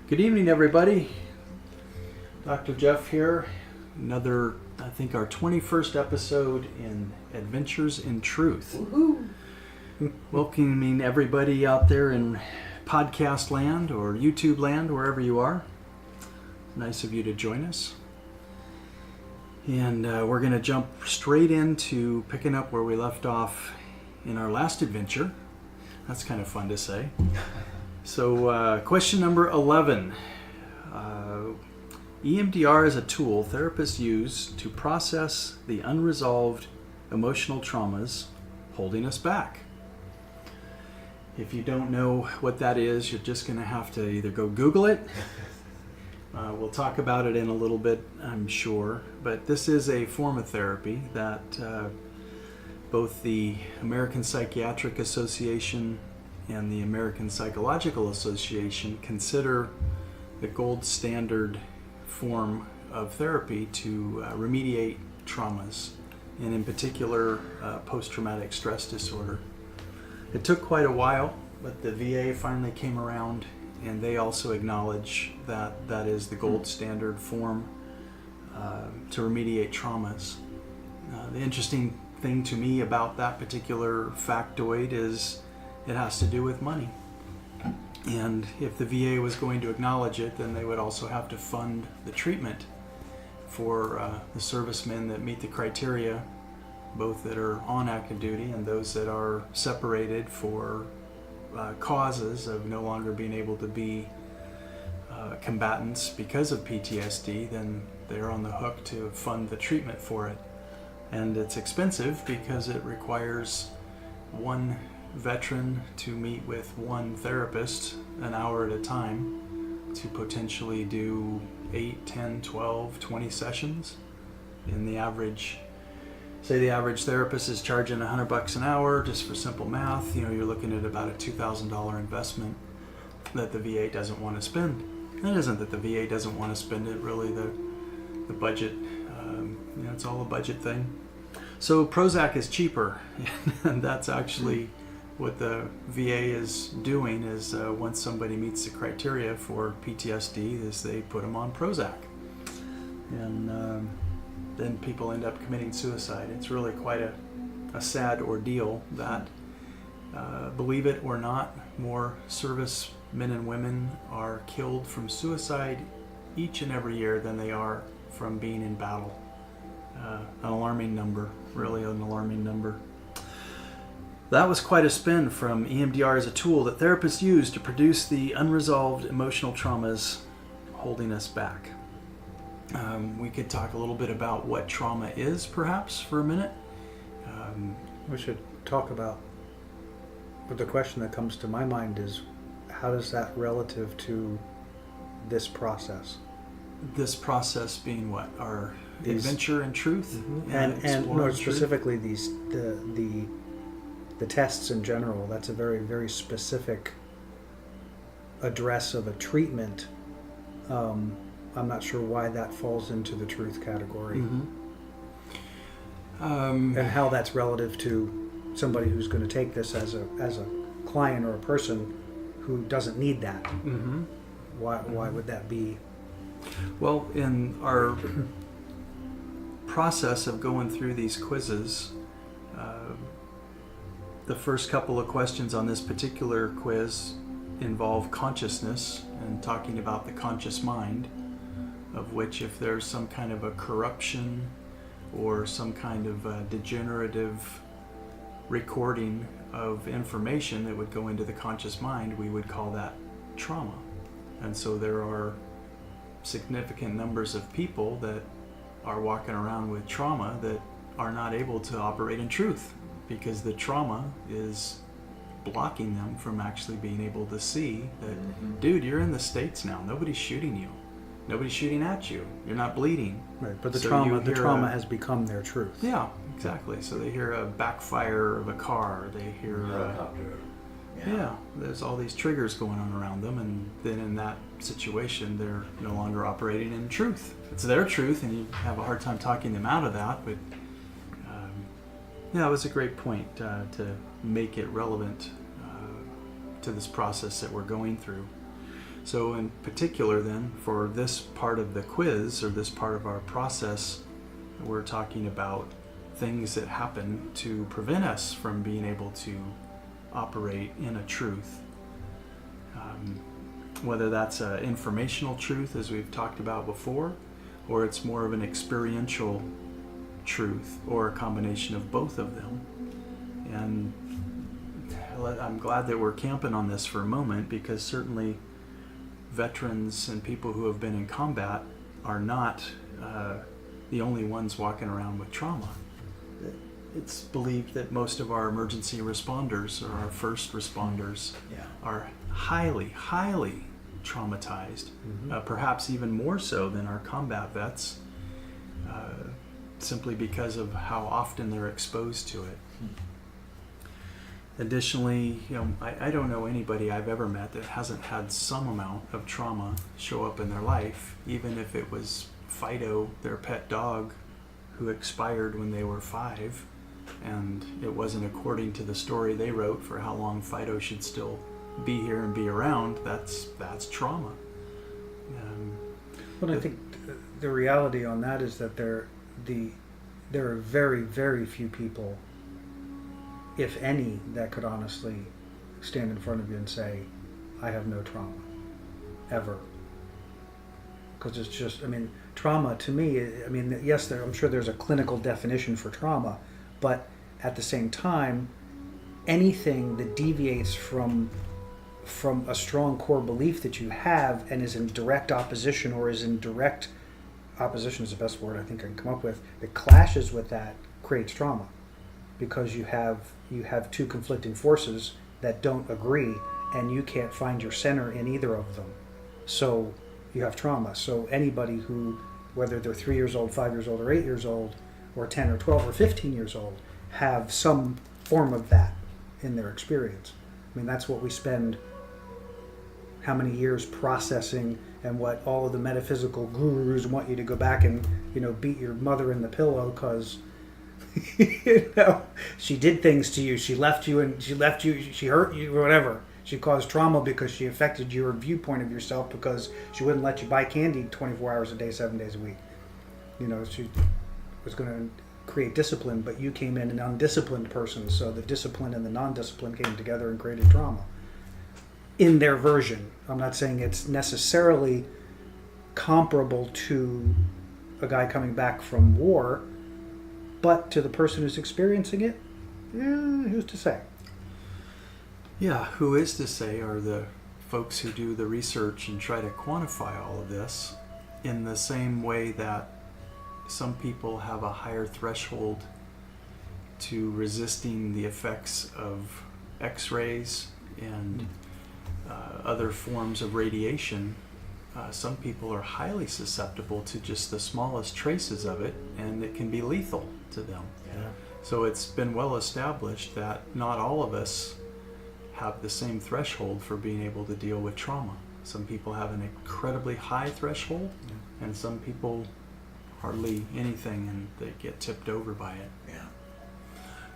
Good evening, everybody. Dr. Jeff here. Another, I think, our 21st episode in Adventures in Truth. Woohoo! Welcoming everybody out there in podcast land or YouTube land, wherever you are. Nice of you to join us. And we're going to jump straight into picking up where we left off in our last adventure. That's kind of fun to say. So, question number 11. EMDR is a tool therapists use to process the unresolved emotional traumas holding us back. If you don't know what that is, you're just going to have to either go Google it. We'll talk about it in a little bit, I'm sure. But this is a form of therapy that both the American Psychiatric Association and the American Psychological Association consider the gold standard form of therapy to remediate traumas, and in particular post-traumatic stress disorder. It took quite a while, but the VA finally came around, and they also acknowledge that that is the gold standard form to remediate traumas. The interesting thing to me about that particular factoid is it has to do with money. And if the VA was going to acknowledge it, then they would also have to fund the treatment for the servicemen that meet the criteria, both that are on active duty and those that are separated for causes of no longer being able to be combatants because of PTSD. Then they're on the hook to fund the treatment for it. And it's expensive because it requires one veteran to meet with one therapist an hour at a time to potentially do 8, 10, 12, 20 sessions. In the average, say the average therapist is charging $100 an hour just for simple math, you're looking at about a $2,000 investment that the VA doesn't want to spend. And it isn't that the VA doesn't want to spend it, really the budget, it's all a budget thing. So Prozac is cheaper, and that's actually what the VA is doing is once somebody meets the criteria for PTSD is they put them on Prozac. And then people end up committing suicide. It's really quite a sad ordeal that, believe it or not, more servicemen and women are killed from suicide each and every year than they are from being in battle. An alarming number, really an alarming number. That was quite a spin from EMDR as a tool that therapists use to produce the unresolved emotional traumas holding us back. We could talk a little bit about what trauma is, perhaps, for a minute. We should talk about, but the question that comes to my mind is, how does that relative to this process? This process being what? Our adventure in truth? Mm-hmm. And more specifically, the tests in general. That's a very, very specific address of a treatment. I'm not sure why that falls into the truth category. Mm-hmm. And how that's relative to somebody who's going to take this as a client or a person who doesn't need that. Mm-hmm. Why would that be? Well, in our process of going through these quizzes, the first couple of questions on this particular quiz involve consciousness and talking about the conscious mind, of which if there's some kind of a corruption or some kind of degenerative recording of information that would go into the conscious mind, we would call that trauma. And so there are significant numbers of people that are walking around with trauma that are not able to operate in truth because the trauma is blocking them from actually being able to see that, dude, you're in the States now. Nobody's shooting you. Nobody's shooting at you. You're not bleeding. Right, but the So trauma has become their truth. Yeah, exactly. So they hear a backfire of a car. They hear helicopter. yeah, there's all these triggers going on around them, and then in that situation, they're no longer operating in truth. It's their truth, and you have a hard time talking them out of that. But yeah, it was a great point to make it relevant to this process that we're going through. So in particular then, for this part of the quiz or this part of our process, we're talking about things that happen to prevent us from being able to operate in a truth. Whether that's an informational truth, as we've talked about before, or it's more of an experiential truth, or a combination of both of them. And I'm glad that we're camping on this for a moment, because certainly veterans and people who have been in combat are not the only ones walking around with trauma. It's believed that most of our emergency responders or our first responders are highly, highly traumatized, perhaps even more so than our combat vets, simply because of how often they're exposed to it. Additionally, I don't know anybody I've ever met that hasn't had some amount of trauma show up in their life, even if it was Fido, their pet dog, who expired when they were 5, and it wasn't according to the story they wrote for how long Fido should still be here and be around. That's trauma. Well, I think the reality on that is that there are very, very few people, if any, that could honestly stand in front of you and say, I have no trauma, ever. Because it's just, trauma to me, yes, I'm sure there's a clinical definition for trauma, but at the same time, anything that deviates from a strong core belief that you have and is in direct opposition, or is in direct opposition is the best word I think I can come up with, that clashes with that, creates trauma. Because you have two conflicting forces that don't agree, and you can't find your center in either of them. So you have trauma. So anybody who, whether they're 3 years old, 5 years old, or 8 years old, or 10 or 12 or 15 years old, have some form of that in their experience. That's what we spend how many years processing, and what all of the metaphysical gurus want you to go back and beat your mother in the pillow because she did things to you, she hurt you, or whatever. She caused trauma because she affected your viewpoint of yourself, because she wouldn't let you buy candy 24 hours a day, 7 days a week. She was going to create discipline, but you came in an undisciplined person, so the discipline and the non-discipline came together and created trauma. In their version. I'm not saying it's necessarily comparable to a guy coming back from war, but to the person who's experiencing it, who's to say? Yeah, who is to say are the folks who do the research and try to quantify all of this, in the same way that some people have a higher threshold to resisting the effects of X-rays and other forms of radiation. Some people are highly susceptible to just the smallest traces of it, and it can be lethal to them. Yeah. So it's been well established that not all of us have the same threshold for being able to deal with trauma. Some people have an incredibly high threshold, and some people hardly anything, and they get tipped over by it. Yeah.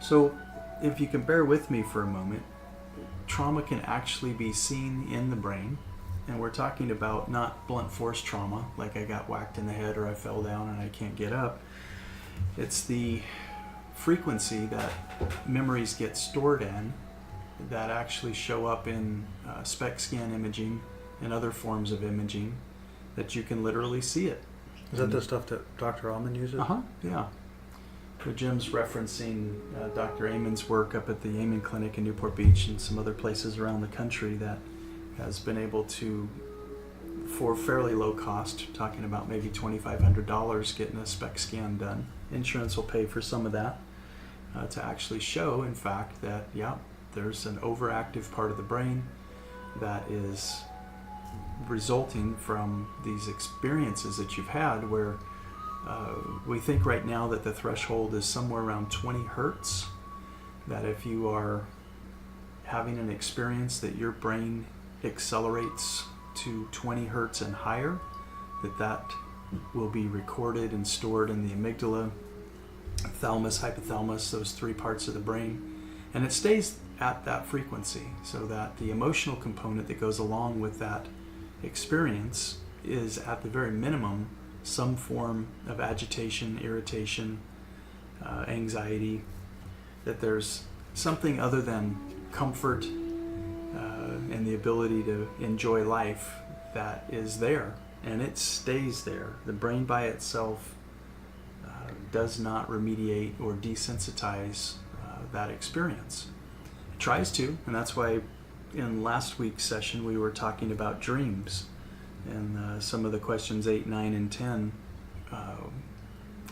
So if you can bear with me for a moment, trauma can actually be seen in the brain, and we're talking about not blunt force trauma, like I got whacked in the head or I fell down and I can't get up. It's the frequency that memories get stored in that actually show up in SPECT scan imaging and other forms of imaging, that you can literally see it. Is that the stuff that Dr. Allman uses? Yeah. So Jim's referencing Dr. Amon's work up at the Amon Clinic in Newport Beach and some other places around the country that has been able to, for fairly low cost, talking about maybe $2,500 getting a SPECT scan done. Insurance will pay for some of that, to actually show, in fact, that, there's an overactive part of the brain that is resulting from these experiences that you've had, where we think right now that the threshold is somewhere around 20 hertz, that if you are having an experience that your brain accelerates to 20 hertz and higher, that will be recorded and stored in the amygdala, thalamus, hypothalamus, those three parts of the brain, and it stays at that frequency, so that the emotional component that goes along with that experience is, at the very minimum, some form of agitation, irritation, anxiety, that there's something other than comfort and the ability to enjoy life that is there, and it stays there. The brain by itself does not remediate or desensitize that experience. It tries to, and that's why in last week's session we were talking about dreams, and some of the questions 8, 9, and 10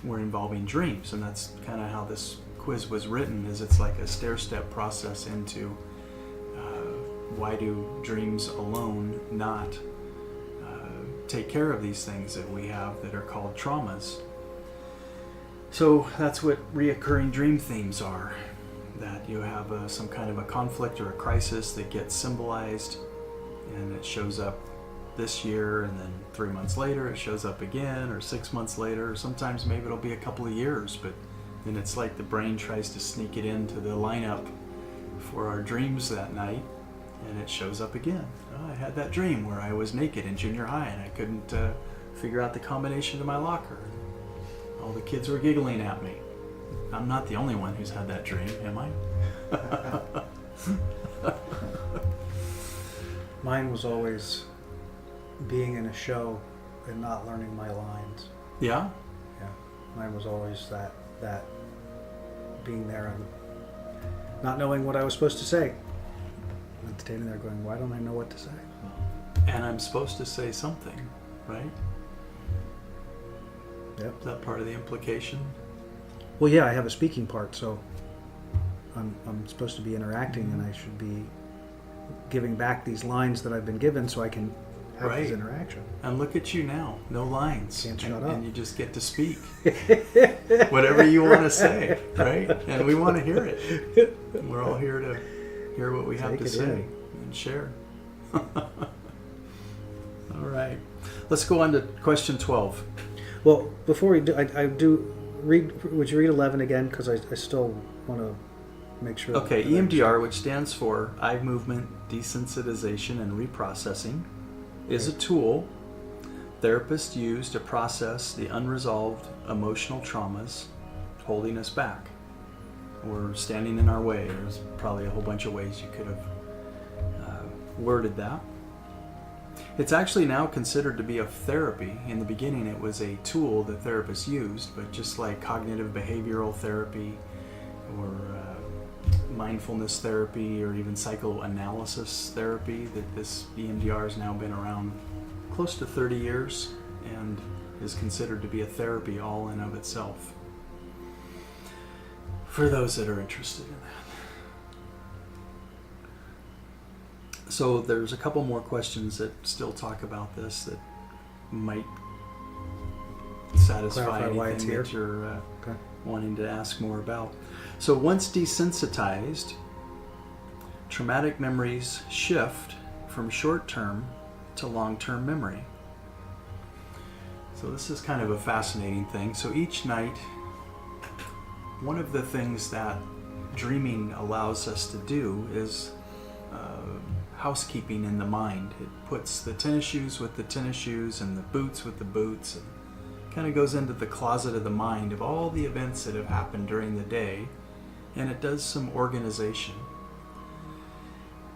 were involving dreams, and that's kind of how this quiz was written. Is it's like a stair-step process into why do dreams alone not take care of these things that we have that are called traumas. So that's what reoccurring dream themes are, that you have some kind of a conflict or a crisis that gets symbolized, and it shows up this year, and then 3 months later it shows up again, or 6 months later, or sometimes maybe it'll be a couple of years, but then it's like the brain tries to sneak it into the lineup for our dreams that night, and it shows up again. Oh, I had that dream where I was naked in junior high and I couldn't figure out the combination to my locker. All the kids were giggling at me. I'm not the only one who's had that dream, am I? Mine was always being in a show and not learning my lines. Yeah? Yeah. Mine was always that being there and not knowing what I was supposed to say. And standing there going, why don't I know what to say? And I'm supposed to say something, right? Yep. Is that part of the implication? Well, yeah, I have a speaking part, so I'm supposed to be interacting, and I should be giving back these lines that I've been given so I can have Right. this interaction. And look at you now, no lines. Can't shut up. And you just get to speak. Whatever you want to say, right? And we want to hear it. And we're all here to hear what we have Take to it say in. and share. All right. Let's go on to question 12. Well, before we do, I do read. Would you read 11 again? Because I still want to make sure. Okay, that I EMDR, which stands for Eye Movement Desensitization and Reprocessing, is a tool therapists use to process the unresolved emotional traumas holding us back or standing in our way. There's probably a whole bunch of ways you could have worded that. It's actually now considered to be a therapy. In the beginning, it was a tool that therapists used, but just like cognitive behavioral therapy or mindfulness therapy or even psychoanalysis therapy, that this EMDR has now been around close to 30 years and is considered to be a therapy all in of itself, for those that are interested in that. So there's a couple more questions that still talk about this that might satisfy Clarify why it's anything here. that you're Okay. wanting to ask more about. So once desensitized, traumatic memories shift from short-term to long-term memory. So this is kind of a fascinating thing. So each night, one of the things that dreaming allows us to do is housekeeping in the mind. It puts the tennis shoes with the tennis shoes and the boots with the boots, and kind of goes into the closet of the mind of all the events that have happened during the day, and it does some organization.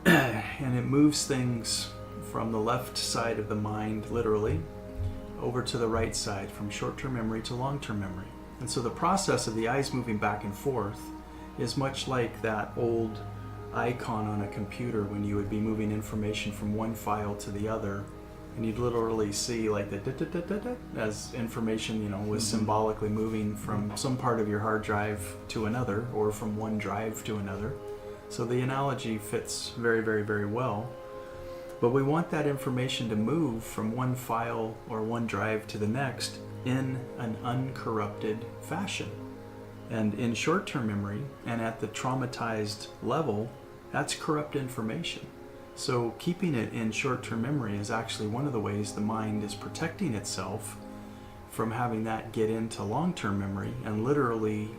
And it moves things from the left side of the mind, literally, over to the right side, from short-term memory to long-term memory. And so the process of the eyes moving back and forth is much like that old icon on a computer when you would be moving information from one file to the other, and you'd literally see like the da-da-da-da-da as information, was symbolically moving from some part of your hard drive to another, or from one drive to another. So the analogy fits very, very, very well. But we want that information to move from one file or one drive to the next in an uncorrupted fashion. And in short-term memory, and at the traumatized level, that's corrupt information. So keeping it in short-term memory is actually one of the ways the mind is protecting itself from having that get into long-term memory and literally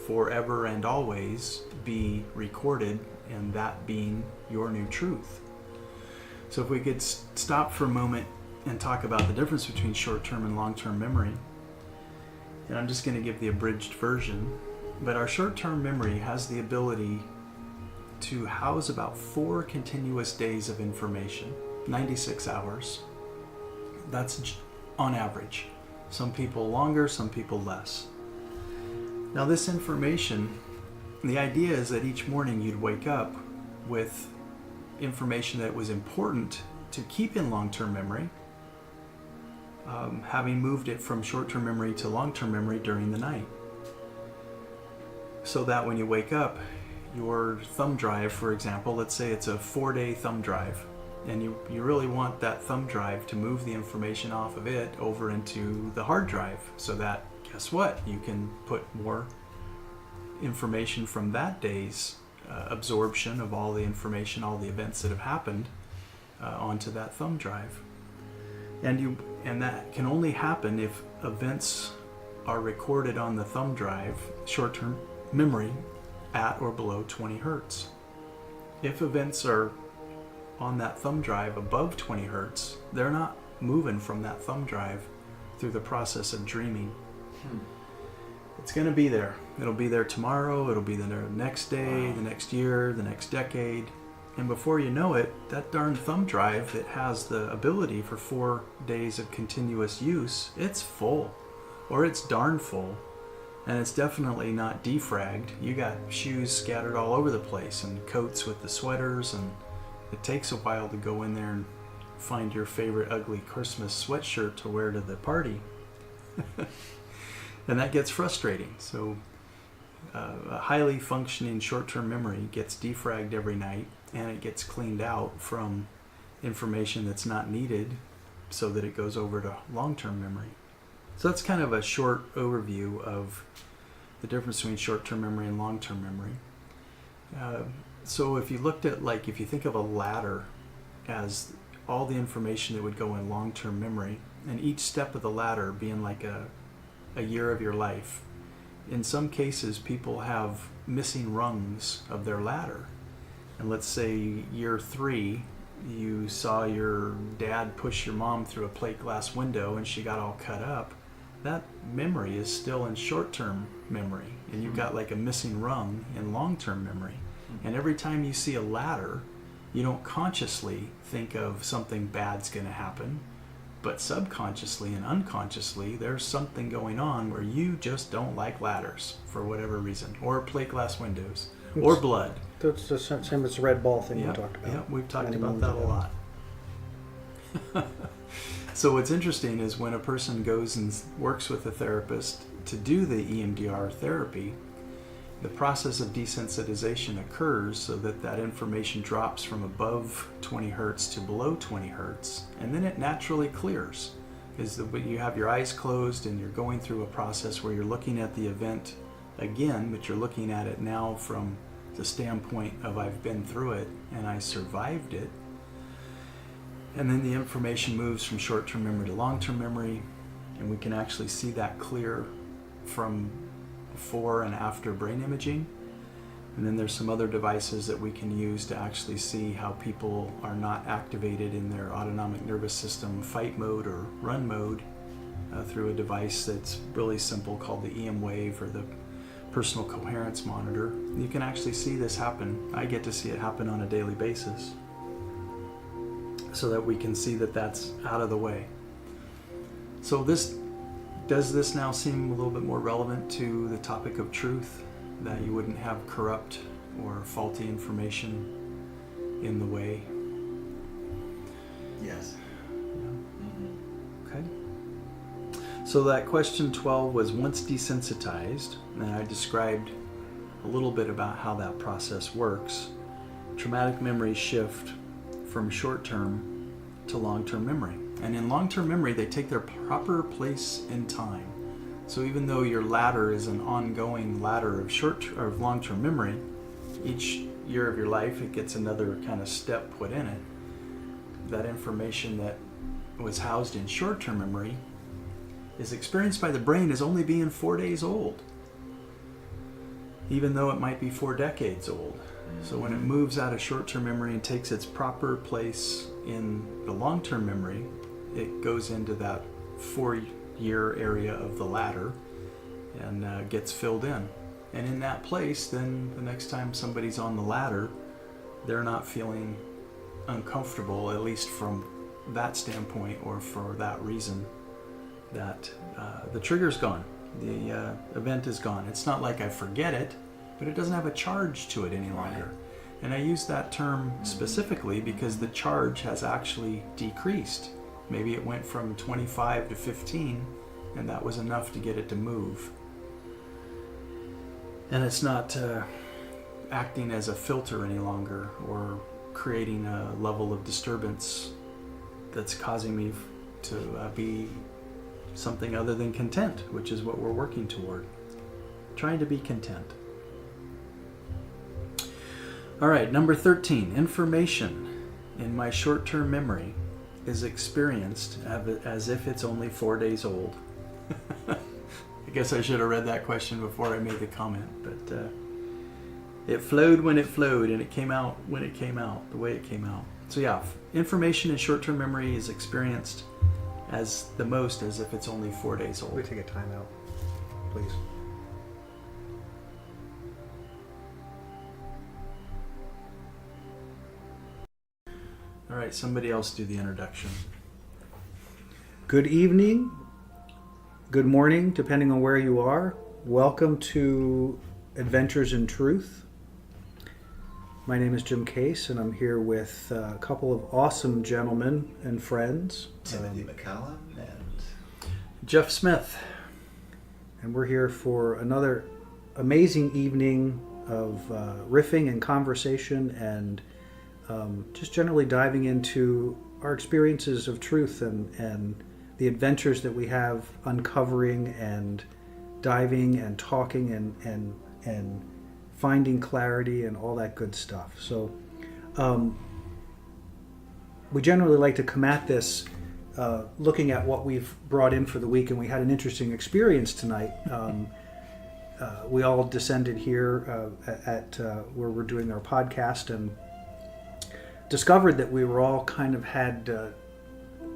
forever and always be recorded, and that being your new truth. So if we could stop for a moment and talk about the difference between short-term and long-term memory. And I'm just going to give the abridged version. But our short-term memory has the ability to house about 4 continuous days of information, 96 hours. That's on average. Some people longer, some people less. Now this information, the idea is that each morning you'd wake up with information that was important to keep in long-term memory, having moved it from short-term memory to long-term memory during the night. So that when you wake up, your thumb drive, for example, let's say it's a 4-day thumb drive, and you really want that thumb drive to move the information off of it over into the hard drive, so that, guess what, you can put more information from that day's absorption of all the information, all the events that have happened onto that thumb drive. And that can only happen if events are recorded on the thumb drive, short-term memory, at or below 20 hertz. If events are on that thumb drive above 20 hertz, they're not moving from that thumb drive through the process of dreaming. It's going to be there. It'll be there tomorrow, it'll be there the next day, the next year, the next decade. And before you know it, that darn thumb drive that has the ability for 4 days of continuous use, it's full. Or it's darn full. And it's definitely not defragged. You got shoes scattered all over the place and coats with the sweaters, and it takes a while to go in there and find your favorite ugly Christmas sweatshirt to wear to the party. And that gets frustrating. So a highly functioning short-term memory gets defragged every night, and it gets cleaned out from information that's not needed so that it goes over to long-term memory. So that's kind of a short overview of the difference between short-term memory and long-term memory. So if you looked at, like, if you think of a ladder as all the information that would go in long-term memory, and each step of the ladder being like a year of your life, in some cases people have missing rungs of their ladder. And let's say year 3, you saw your dad push your mom through a plate glass window and she got all cut up. That memory is still in short-term memory, and you've got like a missing rung in long-term memory. And every time you see a ladder, you don't consciously think of something bad's going to happen, but subconsciously and unconsciously there's something going on where you just don't like ladders for whatever reason, or plate glass windows, or blood. That's the same as the red ball thing we talked about. Yeah, we've talked about that a lot. So what's interesting is when a person goes and works with a therapist to do the EMDR therapy, the process of desensitization occurs so that that information drops from above 20 hertz to below 20 hertz, and then it naturally clears. Is that when you have your eyes closed and you're going through a process where you're looking at the event again, but you're looking at it now from the standpoint of I've been through it and I survived it. And then the information moves from short-term memory to long-term memory, and we can actually see that clear from before and after brain imaging. And then there's some other devices that we can use to actually see how people are not activated in their autonomic nervous system fight mode or run mode through a device that's really simple called the EM Wave or the personal coherence monitor. You can actually see this happen. I get to see it happen on a daily basis, so that we can see that that's out of the way. So does this now seem a little bit more relevant to the topic of truth, that you wouldn't have corrupt or faulty information in the way? Yes. Okay. So that question 12 was, once desensitized, and I described a little bit about how that process works. Traumatic memories shift from short-term to long-term memory. And in long-term memory, they take their proper place in time. So even though your ladder is an ongoing ladder of long-term memory, each year of your life it gets another kind of step put in it. That information that was housed in short-term memory is experienced by the brain as only being 4 days old, even though it might be 4 decades old. So when it moves out of short-term memory and takes its proper place in the long-term memory, it goes into that 4-year area of the ladder and gets filled in. And in that place, then the next time somebody's on the ladder, they're not feeling uncomfortable, at least from that standpoint or for that reason, that the trigger's gone. The event is gone. It's not like I forget it, but it doesn't have a charge to it any longer. And I use that term specifically because the charge has actually decreased. Maybe it went from 25 to 15, and that was enough to get it to move. And it's not acting as a filter any longer or creating a level of disturbance that's causing me to be something other than content, which is what we're working toward. Trying to be content. All right, number 13. Information in my short-term memory is experienced as if it's only 4 days old. I guess I should have read that question before I made the comment, but it flowed when it flowed, and it came out when it came out, the way it came out. So yeah, information in short-term memory is experienced as the most as if it's only 4 days old. We take a timeout, please. All right, somebody else do the introduction. Good evening, good morning, depending on where you are. Welcome to Adventures in Truth. My name is Jim Case, and I'm here with a couple of awesome gentlemen and friends. Timothy McCallum and Jeff Smith. And we're here for another amazing evening of riffing and conversation and just generally diving into our experiences of truth and the adventures that we have uncovering and diving and talking and finding clarity and all that good stuff. So we generally like to come at this looking at what we've brought in for the week, and we had an interesting experience tonight. We all descended here at where we're doing our podcast and discovered that we were all kind of had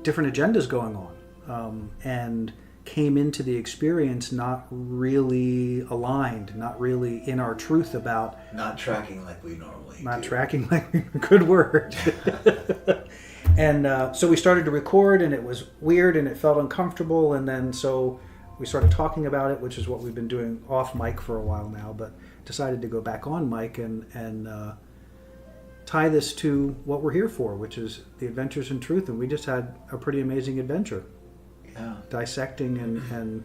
different agendas going on, and came into the experience not really aligned, not really in our truth about... not tracking like we normally Not do. tracking like... Good word. And so we started to record, and it was weird, and it felt uncomfortable, and then so we started talking about it, which is what we've been doing off mic for a while now, but decided to go back on mic and tie this to what we're here for, which is the Adventures in Truth. And we just had a pretty amazing adventure. Yeah. Dissecting and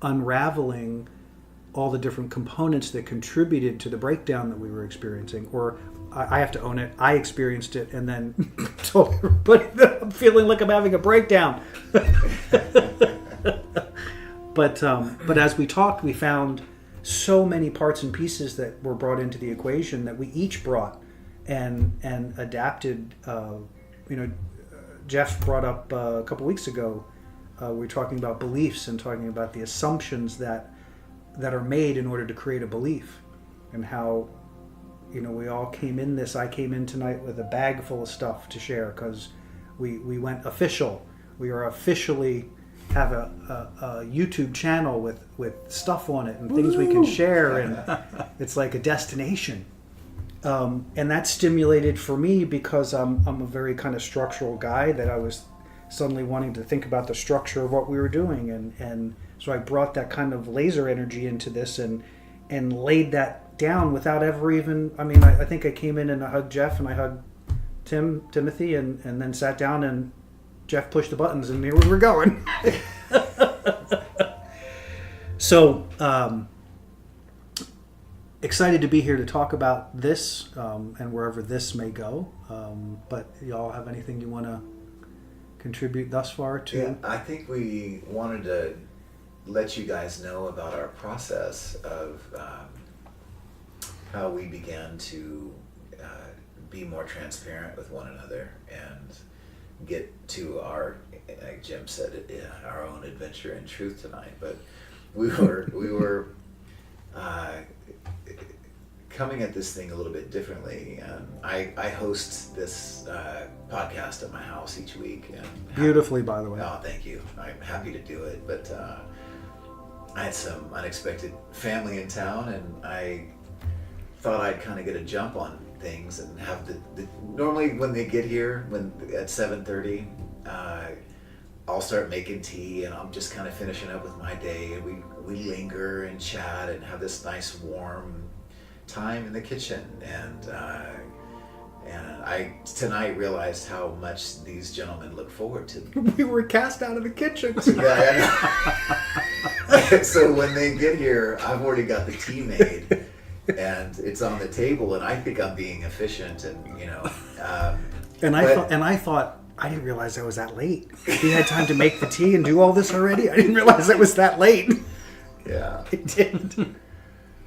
unraveling all the different components that contributed to the breakdown that we were experiencing. Or I have to own it, I experienced it and then told everybody that I'm feeling like I'm having a breakdown. But as we talked, we found so many parts and pieces that were brought into the equation that we each brought and adapted. Jeff brought up a couple weeks ago, we were talking about beliefs and talking about the assumptions that are made in order to create a belief, and how we all came in this. I came in tonight with a bag full of stuff to share because we went official. We are officially have a YouTube channel with stuff on it and things we can share, and it's like a destination. And that stimulated for me because I'm a very kind of structural guy, that I was suddenly wanting to think about the structure of what we were doing, and so I brought that kind of laser energy into this and laid that down without ever even... I think I came in and I hugged Jeff and I hugged Timothy and then sat down and Jeff pushed the buttons and here we were going. So excited to be here to talk about this and wherever this may go. But y'all have anything you want to contribute thus far to? Yeah, I think we wanted to let you guys know about our process of how we began to be more transparent with one another and get to our, like Jim said, our own adventure in truth tonight. But we were coming at this thing a little bit differently. I host this podcast at my house each week. And Beautifully, by the way. Oh, thank you. I'm happy to do it. But I had some unexpected family in town, and I thought I'd kind of get a jump on things and have the normally when they get here at 7:30, I'll start making tea, and I'm just kind of finishing up with my day, and we linger and chat and have this nice warm time in the kitchen. And I tonight realized how much these gentlemen look forward to. We were cast out of the kitchen. Yeah, I know. So when they get here, I've already got the tea made, and it's on the table, and I think I'm being efficient, and I thought I didn't realize I was that late. He had time to make the tea and do all this already. I didn't realize it was that late. Yeah, I didn't.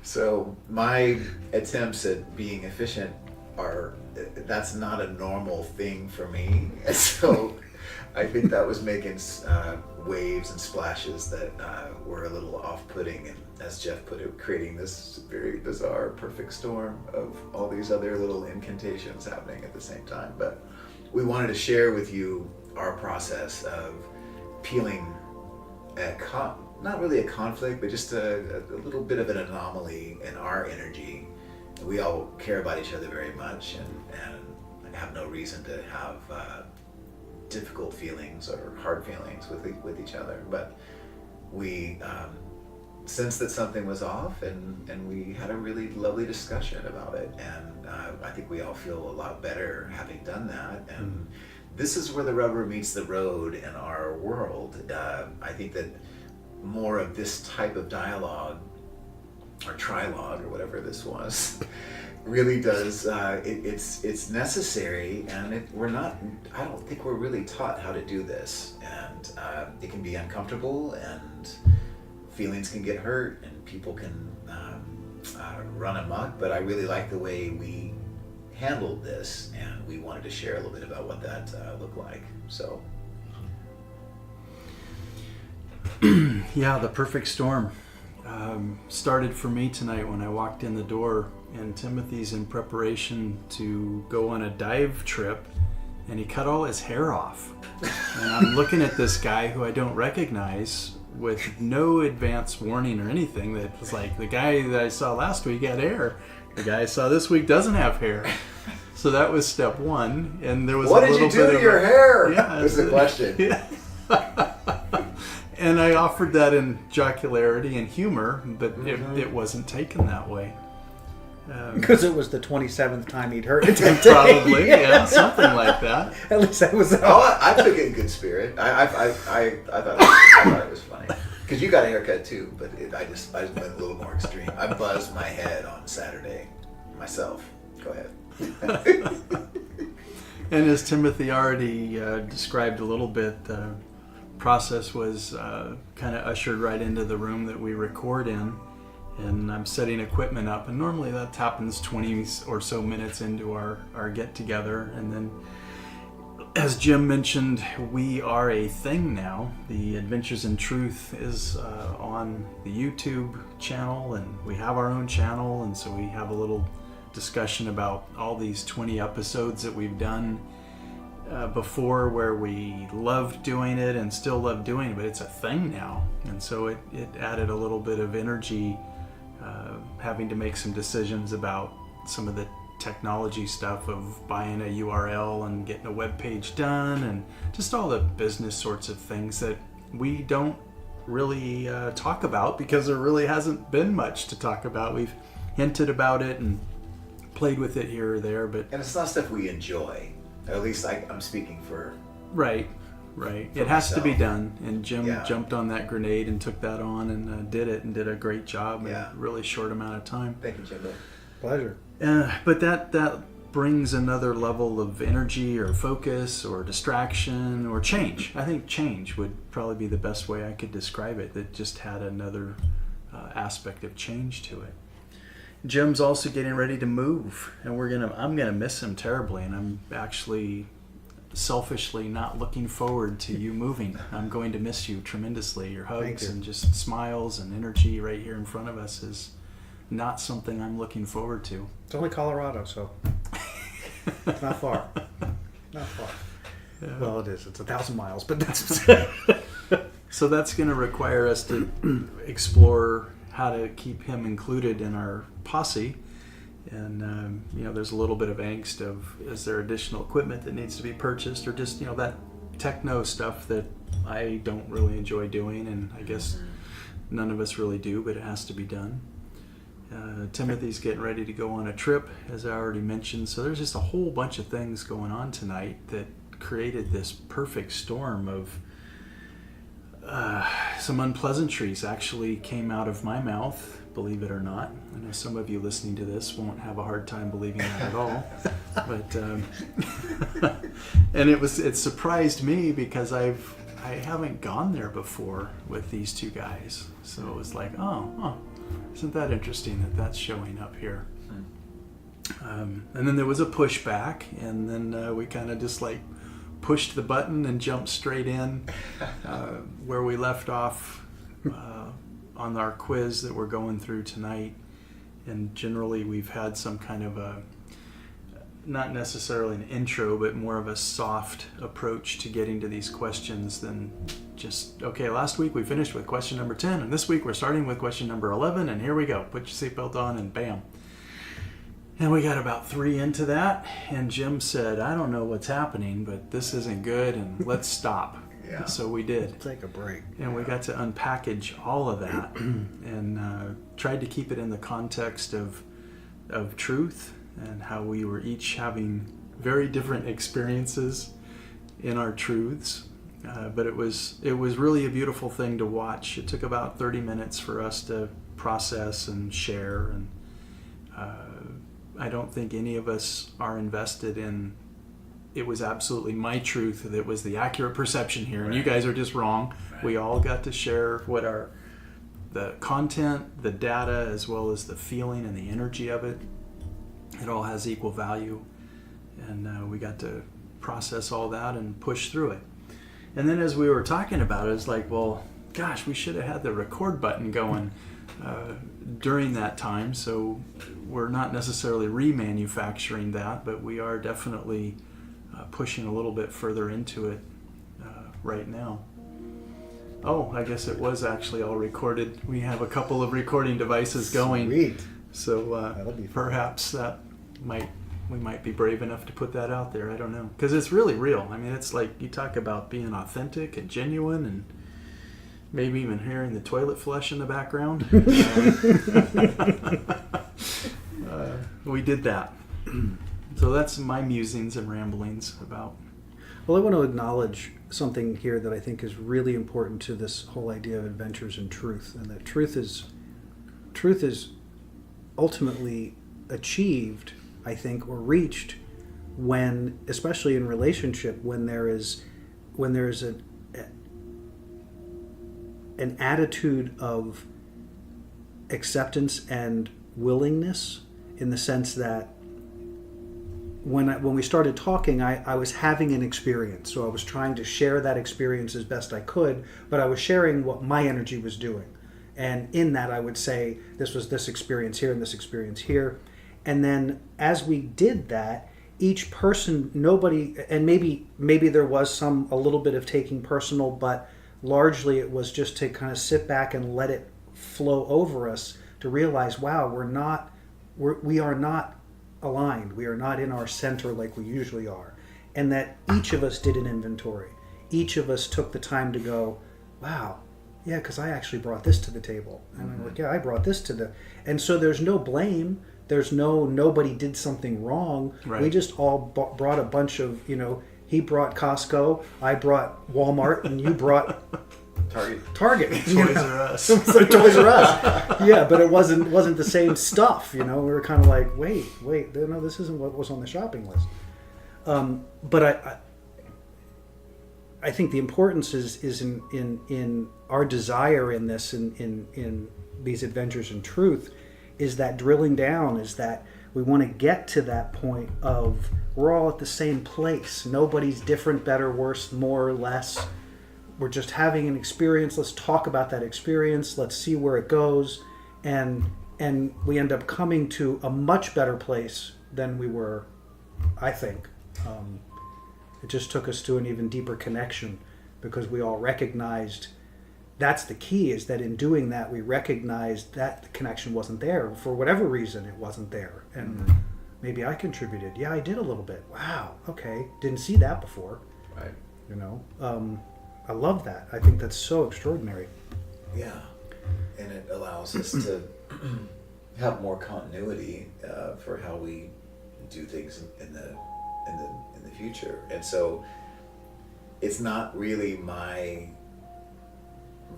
So my attempts at being efficient that's not a normal thing for me. And so I think that was making waves and splashes that were a little off-putting, and as Jeff put it, creating this very bizarre perfect storm of all these other little incantations happening at the same time. But we wanted to share with you our process of peeling not really a conflict, but just a little bit of an anomaly in our energy. We all care about each other very much, and have no reason to have difficult feelings or hard feelings with each other. But we sensed that something was off, and we had a really lovely discussion about it. And I think we all feel a lot better having done that. And this is where the rubber meets the road in our world. I think that more of this type of dialogue, or trilogue, or whatever this was, really does, it's necessary, and I don't think we're really taught how to do this, and it can be uncomfortable, and feelings can get hurt, and people can run amok, but I really like the way we handled this, and we wanted to share a little bit about what that looked like. So yeah, the perfect storm started for me tonight when I walked in the door, and Timothy's in preparation to go on a dive trip, and he cut all his hair off. And I'm looking at this guy who I don't recognize with no advance warning or anything. That was like, the guy that I saw last week had hair. The guy I saw this week doesn't have hair. So that was step one. And there was what a little did you do bit to your hair? Yeah, was the question. Yeah. And I offered that in jocularity and humor, but it wasn't taken that way. Because it was the 27th time he'd heard it. Probably, yeah, something like that. At least that was. I took it in good spirit. I thought it was funny, because you got a haircut too, but I just went a little more extreme. I buzzed my head on Saturday myself. Go ahead. And as Timothy already described a little bit, the process was kind of ushered right into the room that we record in. And I'm setting equipment up, and normally that happens 20 or so minutes into our get-together. And then, as Jim mentioned, we are a thing now. The Adventures in Truth is on the YouTube channel, and we have our own channel, and so we have a little discussion about all these 20 episodes that we've done before, where we loved doing it and still love doing it, but it's a thing now. And so it added a little bit of energy, having to make some decisions about some of the technology stuff of buying a URL and getting a web page done, and just all the business sorts of things that we don't really talk about, because there really hasn't been much to talk about. We've hinted about it and played with it here or there, but and it's not stuff we enjoy. At least I'm speaking for right. It has to be done, and Jim Yeah. jumped on that grenade and took that on and did it, and did a great job in Yeah. a really short amount of time. Thank you, Jimbo. Pleasure. But that brings another level of energy or focus or distraction or change. I think change would probably be the best way I could describe it. That just had another aspect of change to it. Jim's also getting ready to move, and I'm gonna miss him terribly, and I'm actually selfishly not looking forward to you moving. I'm going to miss you tremendously. Your hugs you. and just smiles and energy right here in front of us is not something I'm looking forward to. It's only Colorado, so it's not far. Not far. Yeah. Well, it is. It's 1,000 miles, but that's So that's going to require us to explore how to keep him included in our posse. And, there's a little bit of angst of, is there additional equipment that needs to be purchased, or just, that techno stuff that I don't really enjoy doing, and I guess none of us really do, but it has to be done. Timothy's getting ready to go on a trip, as I already mentioned. So there's just a whole bunch of things going on tonight that created this perfect storm of some unpleasantries actually came out of my mouth, believe it or not. I know some of you listening to this won't have a hard time believing that at all. But and it surprised me because I haven't gone there before with these two guys. So it was like, isn't that interesting that that's showing up here? And then there was a pushback, and then we kind of just like pushed the button and jumped straight in where we left off on our quiz that we're going through tonight. And generally we've had some kind of a, not necessarily an intro, but more of a soft approach to getting to these questions than just, okay, last week we finished with question number 10, and this week we're starting with question number 11, and here we go. Put your seatbelt on, and bam. And we got about 3 into that, and Jim said, I don't know what's happening, but this isn't good, and let's stop. Yeah. So we did. take a break. And we got to unpackage all of that and tried to keep it in the context of truth and how we were each having very different experiences in our truths. But it was really a beautiful thing to watch. It took about 30 minutes for us to process and share, and I don't think any of us are invested in it was absolutely my truth that was the accurate perception here, and you guys are just wrong. Right. We all got to share what the content, the data, as well as the feeling and the energy of it. It all has equal value, and we got to process all that and push through it. And then as we were talking about it, it's like, well, gosh, we should have had the record button going during that time. So we're not necessarily remanufacturing that, but we are definitely pushing a little bit further into it right now. Oh, I guess it was actually all recorded. We have a couple of recording devices going. Sweet. So That'll be fun. Perhaps we might be brave enough to put that out there. I don't know. Because it's really real. I mean, it's like you talk about being authentic and genuine, and maybe even hearing the toilet flush in the background. We did that. So that's my musings and ramblings about. Well, I want to acknowledge something here that I think is really important to this whole idea of adventures in truth, and that truth is ultimately achieved, I think, or reached when, especially in relationship, when there is an attitude of acceptance and willingness, in the sense that when we started talking, I was having an experience, so I was trying to share that experience as best I could, but I was sharing what my energy was doing. And in that, I would say, this was this experience here and this experience here. And then as we did that, each person, nobody, and maybe there was a little bit of taking personal, but largely it was just to kind of sit back and let it flow over us to realize, wow, we are not aligned. We are not in our center like we usually are. And that each of us did an inventory. Each of us took the time to go, wow, yeah, because I actually brought this to the table. And I'm like, yeah, I brought this to the... And so there's no blame. There's nobody did something wrong. Right. We just all brought a bunch of, he brought Costco, I brought Walmart, and you brought... Target. Toys R Us. So Toys R Us. Yeah, but it wasn't the same stuff, We were kind of like, wait, no, this isn't what was on the shopping list. But I think the importance is in our desire in this, in these adventures in truth, is that drilling down, is that we want to get to that point of we're all at the same place. Nobody's different, better, worse, more or less. We're just having an experience. Let's talk about that experience. Let's see where it goes. And and we end up coming to a much better place than we were, I think. It just took us to an even deeper connection because we all recognized that's the key, is that in doing that we recognized that the connection wasn't there. For whatever reason it wasn't there. And maybe I contributed. Yeah, I did a little bit. Wow, okay. Didn't see that before. Right. You know? I love that. I think that's so extraordinary. Yeah. And it allows us to have more continuity for how we do things in the future. And so it's not really my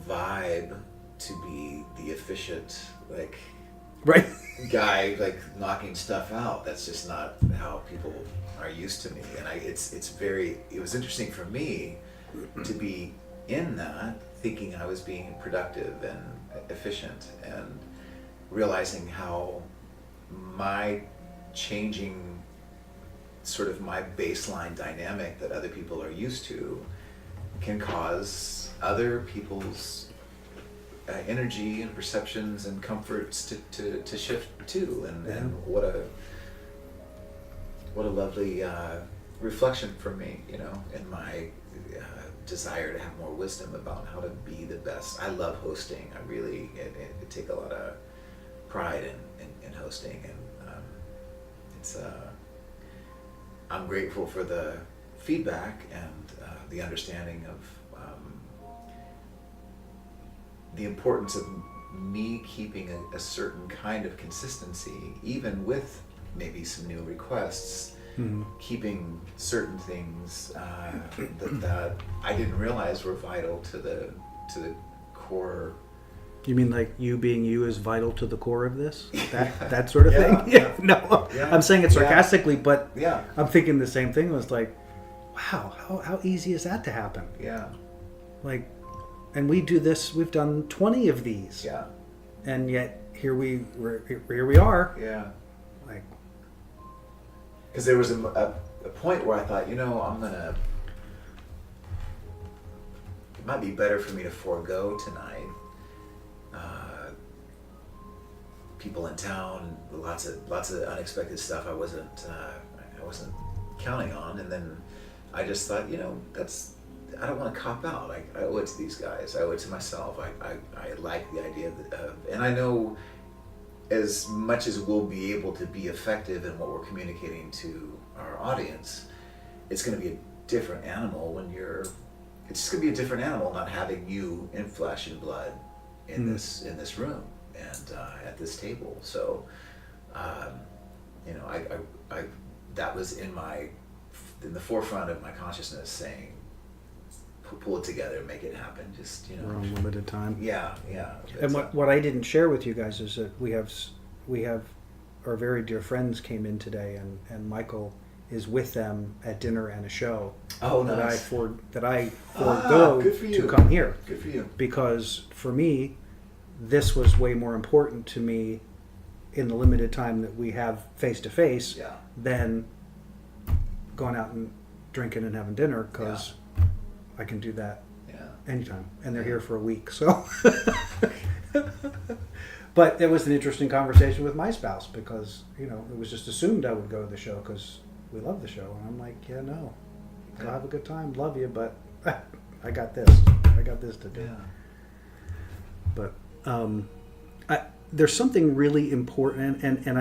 vibe to be the efficient Right. guy knocking stuff out. That's just not how people are used to me. And it was interesting for me to be in that, thinking I was being productive and efficient, and realizing how my changing sort of my baseline dynamic that other people are used to can cause other people's energy and perceptions and comforts to shift too. And what a lovely reflection for me, in my desire to have more wisdom about how to be the best. I love hosting. I really take a lot of pride in hosting, and it's I'm grateful for the feedback and the understanding of the importance of me keeping a certain kind of consistency, even with maybe some new requests. Keeping certain things that I didn't realize were vital to the core. You mean like you being you is vital to the core of this? That sort of Yeah, thing? yeah. No, Yeah. I'm saying it sarcastically, but Yeah. I'm thinking the same thing. It was like, wow, how easy is that to happen? Yeah. Like, and we do this, we've done 20 of these. Yeah. And yet here we are. Yeah. Like, because there was a point where I thought, it might be better for me to forego tonight. People in town, lots of unexpected stuff I wasn't counting on, and then I just thought, I don't want to cop out. I owe it to these guys. I owe it to myself. I like the idea of, and I know as much as we'll be able to be effective in what we're communicating to our audience, it's going to be a different animal it's just going to be a different animal not having you in flesh and blood in this room and at this table. So, I that was in the forefront of my consciousness, saying, pull it together, make it happen. Just we're on limited time. Yeah. And what I didn't share with you guys is that we have our very dear friends came in today, and Michael is with them at dinner and a show. Oh, that nice. that I forego good for you. to come here. Good for you. Because for me, this was way more important to me in the limited time that we have face to face than going out and drinking and having dinner, because I can do that anytime, and they're here for a week. So, but it was an interesting conversation with my spouse, because it was just assumed I would go to the show because we love the show, and I'm like, no, go have a good time, love you, but I got this to do. But there's something really important, and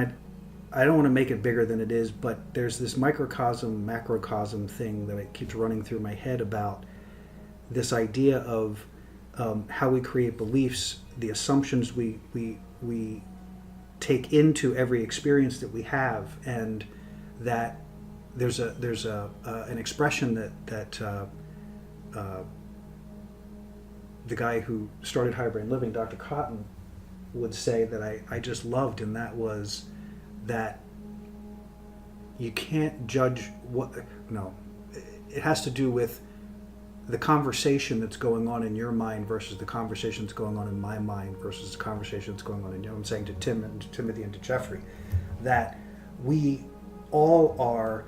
I don't want to make it bigger than it is, but there's this microcosm, macrocosm thing that it keeps running through my head about this idea of how we create beliefs, the assumptions we take into every experience that we have, and that there's an expression that the guy who started High Brain Living, Dr. Cotton, would say that I just loved, and that was that you can't judge it has to do with the conversation that's going on in your mind versus the conversation that's going on in my mind versus the conversation that's going on in, I'm saying to Tim and to Timothy and to Jeffrey, that we all are,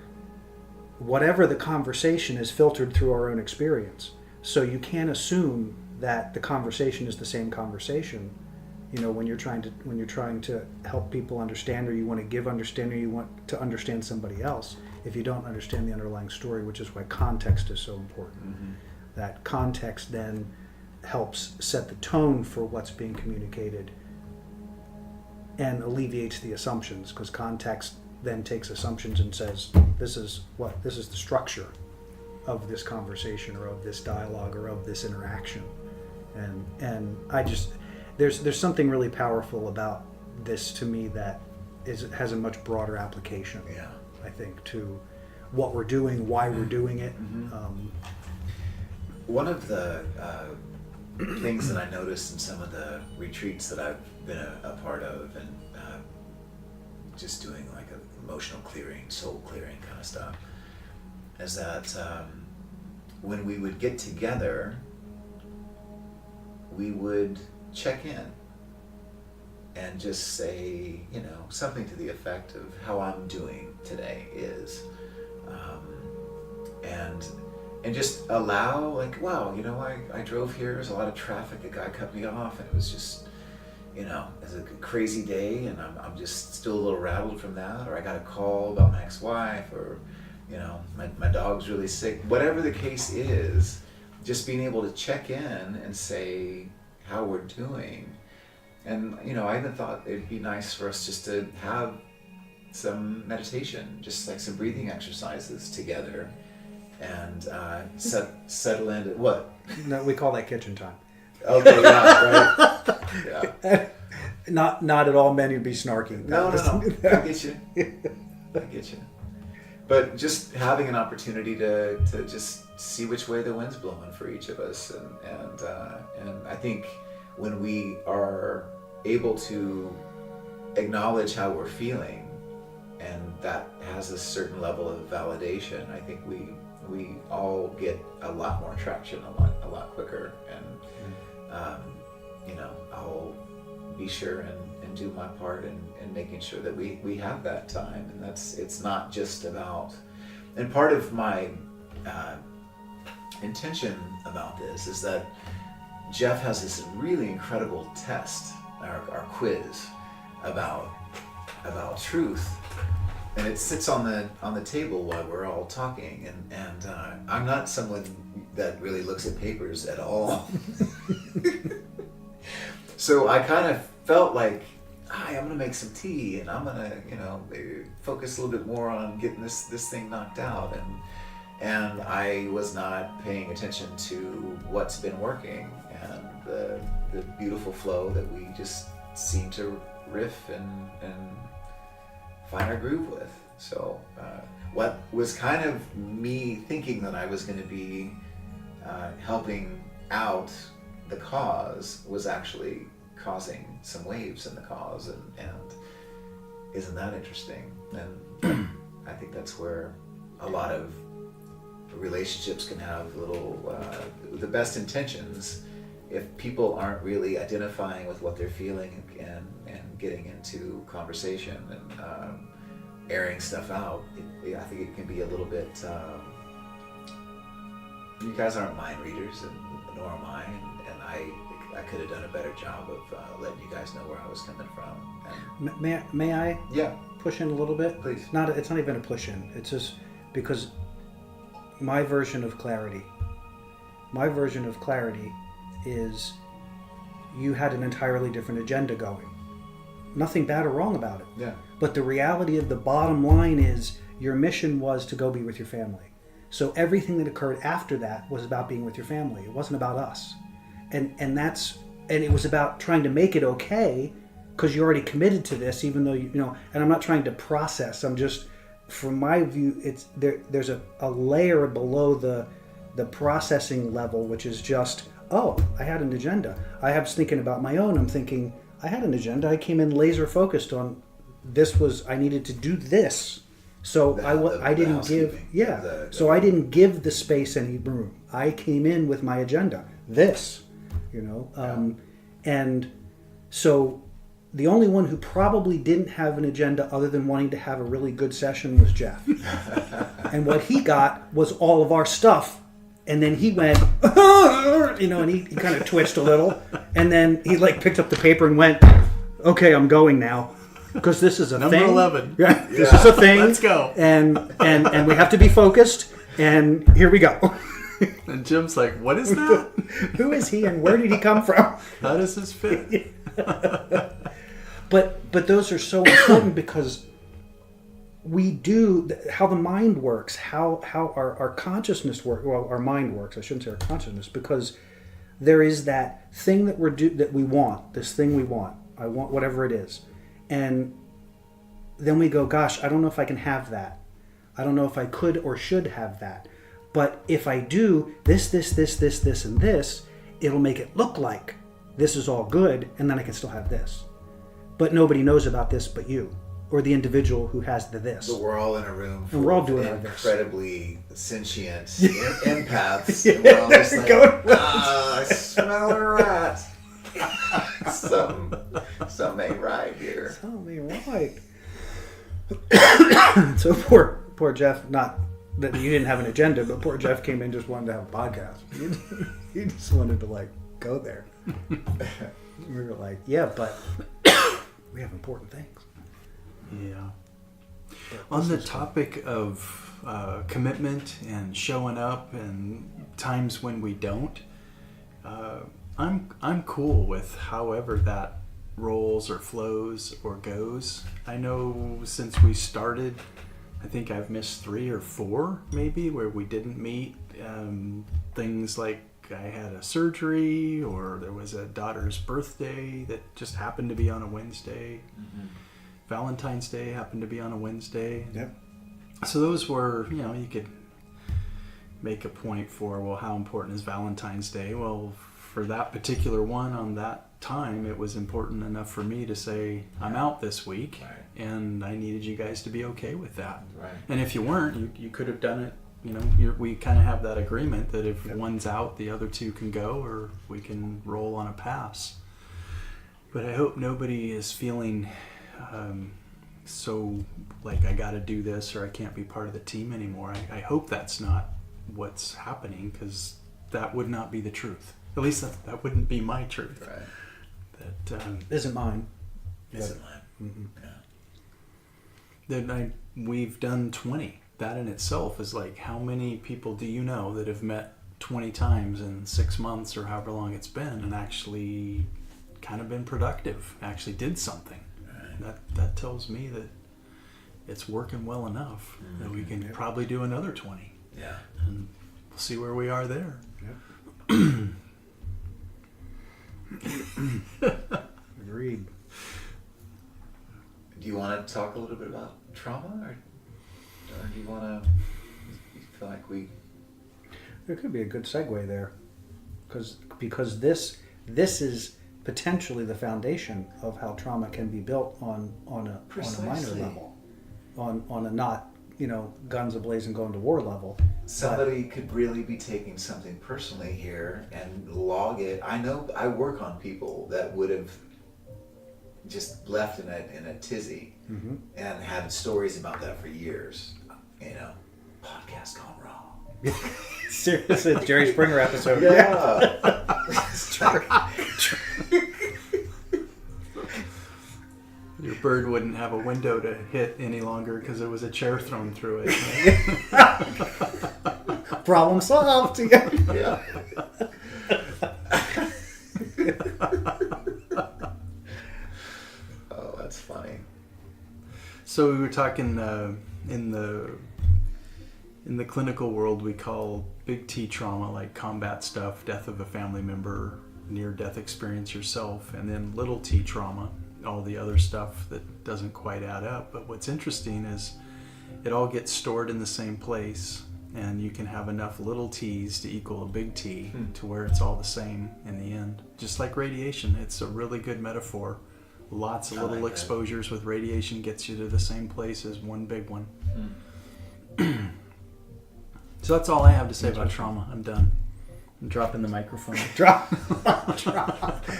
whatever the conversation is filtered through our own experience. So you can't assume that the conversation is the same conversation when you're trying to help people understand, or you want to give understanding, or you want to understand somebody else, if you don't understand the underlying story, which is why context is so important. Mm-hmm. That context then helps set the tone for what's being communicated and alleviates the assumptions, because context then takes assumptions and says, this is the structure of this conversation, or of this dialogue, or of this interaction. And I just, there's something really powerful about this to me that has a much broader application. Yeah. I think, to what we're doing, why we're doing it. Mm-hmm. One of the things that I noticed in some of the retreats that I've been a part of, and just doing like emotional clearing, soul clearing kind of stuff, is that when we would get together, we would check in and just say, something to the effect of how I'm doing today is, and just allow, like, wow, I drove here, there's a lot of traffic, a guy cut me off, and it was just, it was a crazy day, and I'm just still a little rattled from that, or I got a call about my ex-wife, or, my dog's really sick, whatever the case is, just being able to check in and say how we're doing. And, I even thought it'd be nice for us just to have some meditation, just like some breathing exercises together, and settle into what? No, we call that kitchen time. Okay, yeah, right. Yeah. Not at all meant to be snarky. No. I get you. But just having an opportunity to just see which way the wind's blowing for each of us, and I think when we are able to acknowledge how we're feeling, and that has a certain level of validation, I think we all get a lot more traction a lot quicker, and I'll be sure and do my part in making sure that we have that time, and it's not just about, and part of my intention about this is that Jeff has this really incredible test, our quiz about truth, and it sits on the table while we're all talking, and I'm not someone that really looks at papers at all. So I kind of felt like, hi, I'm gonna make some tea, and I'm gonna focus a little bit more on getting this thing knocked out, and I was not paying attention to what's been working, and the beautiful flow that we just seem to riff and find our groove with. So what was kind of me thinking that I was going to be helping out the cause was actually causing some waves in the cause, and isn't that interesting? And I think that's where a lot of relationships can have the best intentions. If people aren't really identifying with what they're feeling and getting into conversation and airing stuff out, I think it can be a little bit. You guys aren't mind readers, and nor am I, and I could have done a better job of letting you guys know where I was coming from. And may I? Yeah. Push in a little bit? Please. It's not even a push in. It's just because my version of clarity is you had an entirely different agenda going. Nothing bad or wrong about it. Yeah. But the reality of the bottom line is your mission was to go be with your family. So everything that occurred after that was about being with your family. It wasn't about us. And it was about trying to make it okay because you're already committed to this, even though and I'm not trying to process. I'm just, from my view, it's there's a layer below the processing level, which is just, oh, I had an agenda. I was thinking about my own. I'm thinking, I had an agenda. I came in laser focused on this. I needed to do this. So I didn't give I didn't give the space any room. I came in with my agenda. This, and so the only one who probably didn't have an agenda other than wanting to have a really good session was Jeff. And what he got was all of our stuff And then he went, and he kind of twitched a little. And then he picked up the paper and went, okay, I'm going now. Because this is a Number thing. 11. Yeah, this is a thing. Let's go. And we have to be focused. And here we go. And Jim's like, what is that? Who is he and where did he come from? How does this fit? But those are so important because we do how the mind works, how our consciousness works. Well, our mind works. I shouldn't say our consciousness, because there is that thing that we want. This thing we want. I want whatever it is, and then we go, gosh, I don't know if I can have that. I don't know if I could or should have that. But if I do this, and this, it'll make it look like this is all good, and then I can still have this. But nobody knows about this but you, or the individual who has the this. So we're all in a room And we're all full doing of our this. incredibly sentient empaths. Yeah, And we're all there just you like, go. I smell a rat. Something ain't right here. Tell me why. So poor Jeff, not that you didn't have an agenda, but poor Jeff came in just wanted to have a podcast. He just wanted to go there. We were like, yeah, but we have important things. Yeah. On the topic of commitment and showing up and times when we don't, I'm cool with however that rolls or flows or goes. I know since we started, I think I've missed 3 or 4 maybe where we didn't meet. Things like I had a surgery, or there was a daughter's birthday that just happened to be on a Wednesday. Mm-hmm. Valentine's Day happened to be on a Wednesday. Yep. So those were, you could make a point for, well, how important is Valentine's Day? Well, for that particular one on that time, it was important enough for me to say, I'm out this week, Right. and I needed you guys to be okay with that. Right. And if you weren't, you could have done it. We kind of have that agreement that if one's out, the other 2 can go, or we can roll on a pass. But I hope nobody is feeling so like I got to do this or I can't be part of the team anymore. I hope that's not what's happening, because that would not be the truth. At least that wouldn't be my truth. Right. That Isn't mine. Isn't mine. Mm-hmm. Yeah. we've done 20. That in itself is like, how many people do you know that have met 20 times in 6 months or however long it's been and actually kind of been productive, actually did something? Right. That tells me that it's working well enough that we can probably do another 20. Yeah. And we'll see where we are there. Agreed. Do you want to talk a little bit about trauma, or do you want to? You feel like we? There could be a good segue there, because this is potentially the foundation of how trauma can be built on a minor Precisely. level, on a not guns ablazing going to war level. Somebody could really be taking something personally here and log it. I know I work on people that would have just left in a tizzy and had stories about that for years. Podcast gone wrong. Seriously, it's Jerry Springer episode. Yeah. Your bird wouldn't have a window to hit any longer because there was a chair thrown through it. Right? Problem solved. Yeah. Oh, that's funny. So we were talking in the clinical world, we call big T trauma like combat stuff, death of a family member, near-death experience yourself, and then little T trauma, all the other stuff that doesn't quite add up. But what's interesting is it all gets stored in the same place, and you can have enough little t's to equal a big T to where it's all the same in the end. Just like radiation, it's a really good metaphor. Lots of little exposures with radiation gets you to the same place as one big one. So that's all I have to say about trauma. I'm done. I'm dropping the microphone. Drop.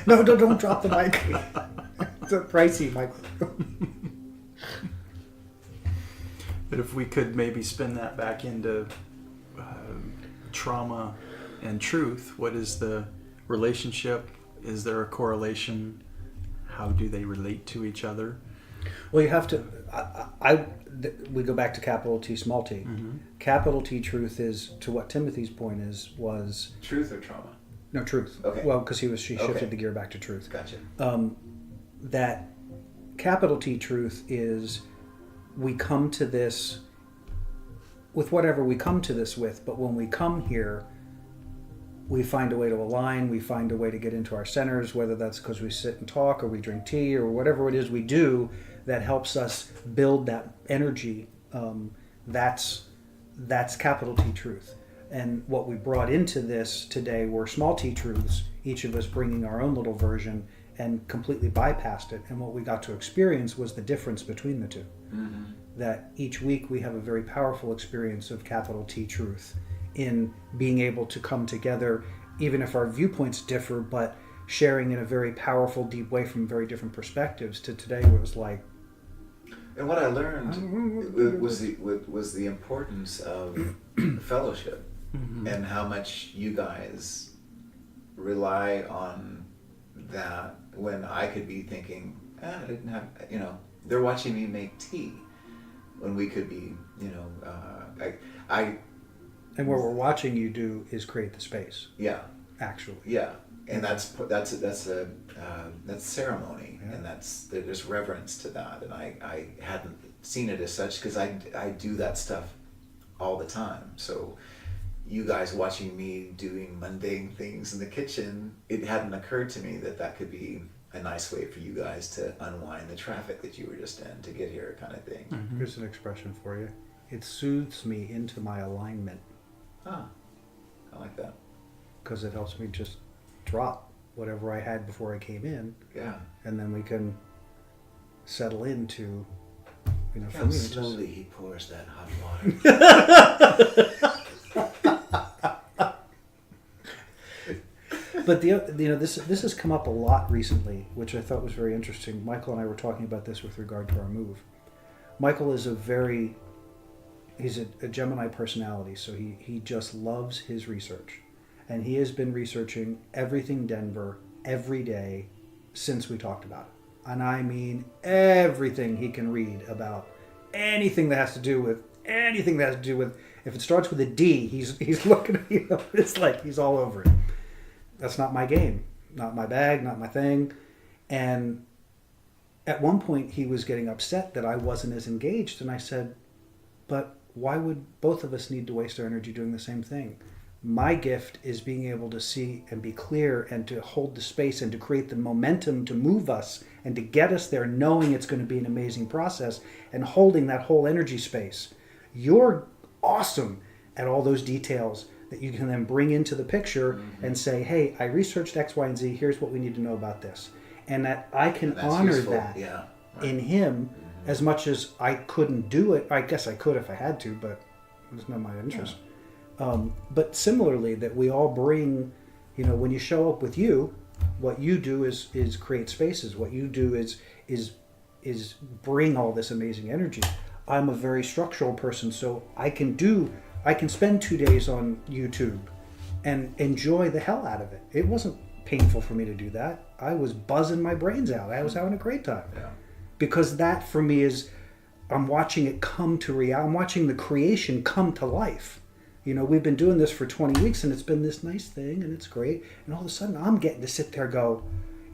No, don't drop the mic. It's a pricey microphone. But if we could maybe spin that back into trauma and truth? What is the relationship? Is there a correlation? How do they relate to each other? Well, you have to. We go back to capital T, small t. Mm-hmm. Capital T truth is, to what Timothy's point was Truth or trauma? no truth. Okay. Well, because she shifted Okay. the gear back to truth. Gotcha. That capital T truth is, we come to this with whatever we come to this with, but when we come here, we find a way to align, we find a way to get into our centers, whether that's because we sit and talk or we drink tea or whatever it is we do that helps us build that energy. That's capital T truth. And what we brought into this today were small t truths, each of us bringing our own little version, and completely bypassed it. And what we got to experience was the difference between the two. Mm-hmm. That each week we have a very powerful experience of capital T truth in being able to come together, even if our viewpoints differ, but sharing in a very powerful, deep way from very different perspectives. To today, where it was like, And what I learned was the importance of fellowship, Mm-hmm. and how much you guys rely on that when I could be thinking, I didn't have, they're watching me make tea when we could be, I and what we're watching you do is create the space, yeah, actually. yeah, and that's ceremony, Yeah. and there's reverence to that, and I hadn't seen it as such because I do that stuff all the time. So you guys watching me doing mundane things in the kitchen, it hadn't occurred to me that could be a nice way for you guys to unwind the traffic that you were just in to get here, kind of thing. Mm-hmm. Here's an expression for you. It soothes me into my alignment, Ah, I like that. because it helps me just drop whatever I had before I came in, Yeah. and then we can settle into, for How me, it's just, slowly he pours that hot water. but this has come up a lot recently, which I thought was very interesting. Michael and I were talking about this with regard to our move. Michael is he's a Gemini personality, so he just loves his research. And he has been researching everything Denver every day since we talked about it. And I mean everything he can read about anything that has to do with if it starts with a D, he's looking, it's like he's all over it. That's not my game, not my bag, not my thing. And at one point he was getting upset that I wasn't as engaged, and I said, but why would both of us need to waste our energy doing the same thing? My gift is being able to see and be clear and to hold the space and to create the momentum to move us and to get us there, knowing it's going to be an amazing process and holding that whole energy space. You're awesome at all those details that you can then bring into the picture and say, hey, I researched X, Y, and Z. Here's what we need to know about this. And that I can honor useful. that Yeah, right. in him as much as I couldn't do it. I guess I could if I had to, but it's not my interest. But similarly, that we all bring, when you show up with you, what you do is create spaces. What you do is bring all this amazing energy. I'm a very structural person, so I can spend 2 days on YouTube and enjoy the hell out of it. It wasn't painful for me to do that. I was buzzing my brains out. I was having a great time. Yeah. Because that for me is, I'm watching it come to reality. I'm watching the creation come to life. We've been doing this for 20 weeks and it's been this nice thing and it's great. And all of a sudden I'm getting to sit there and go,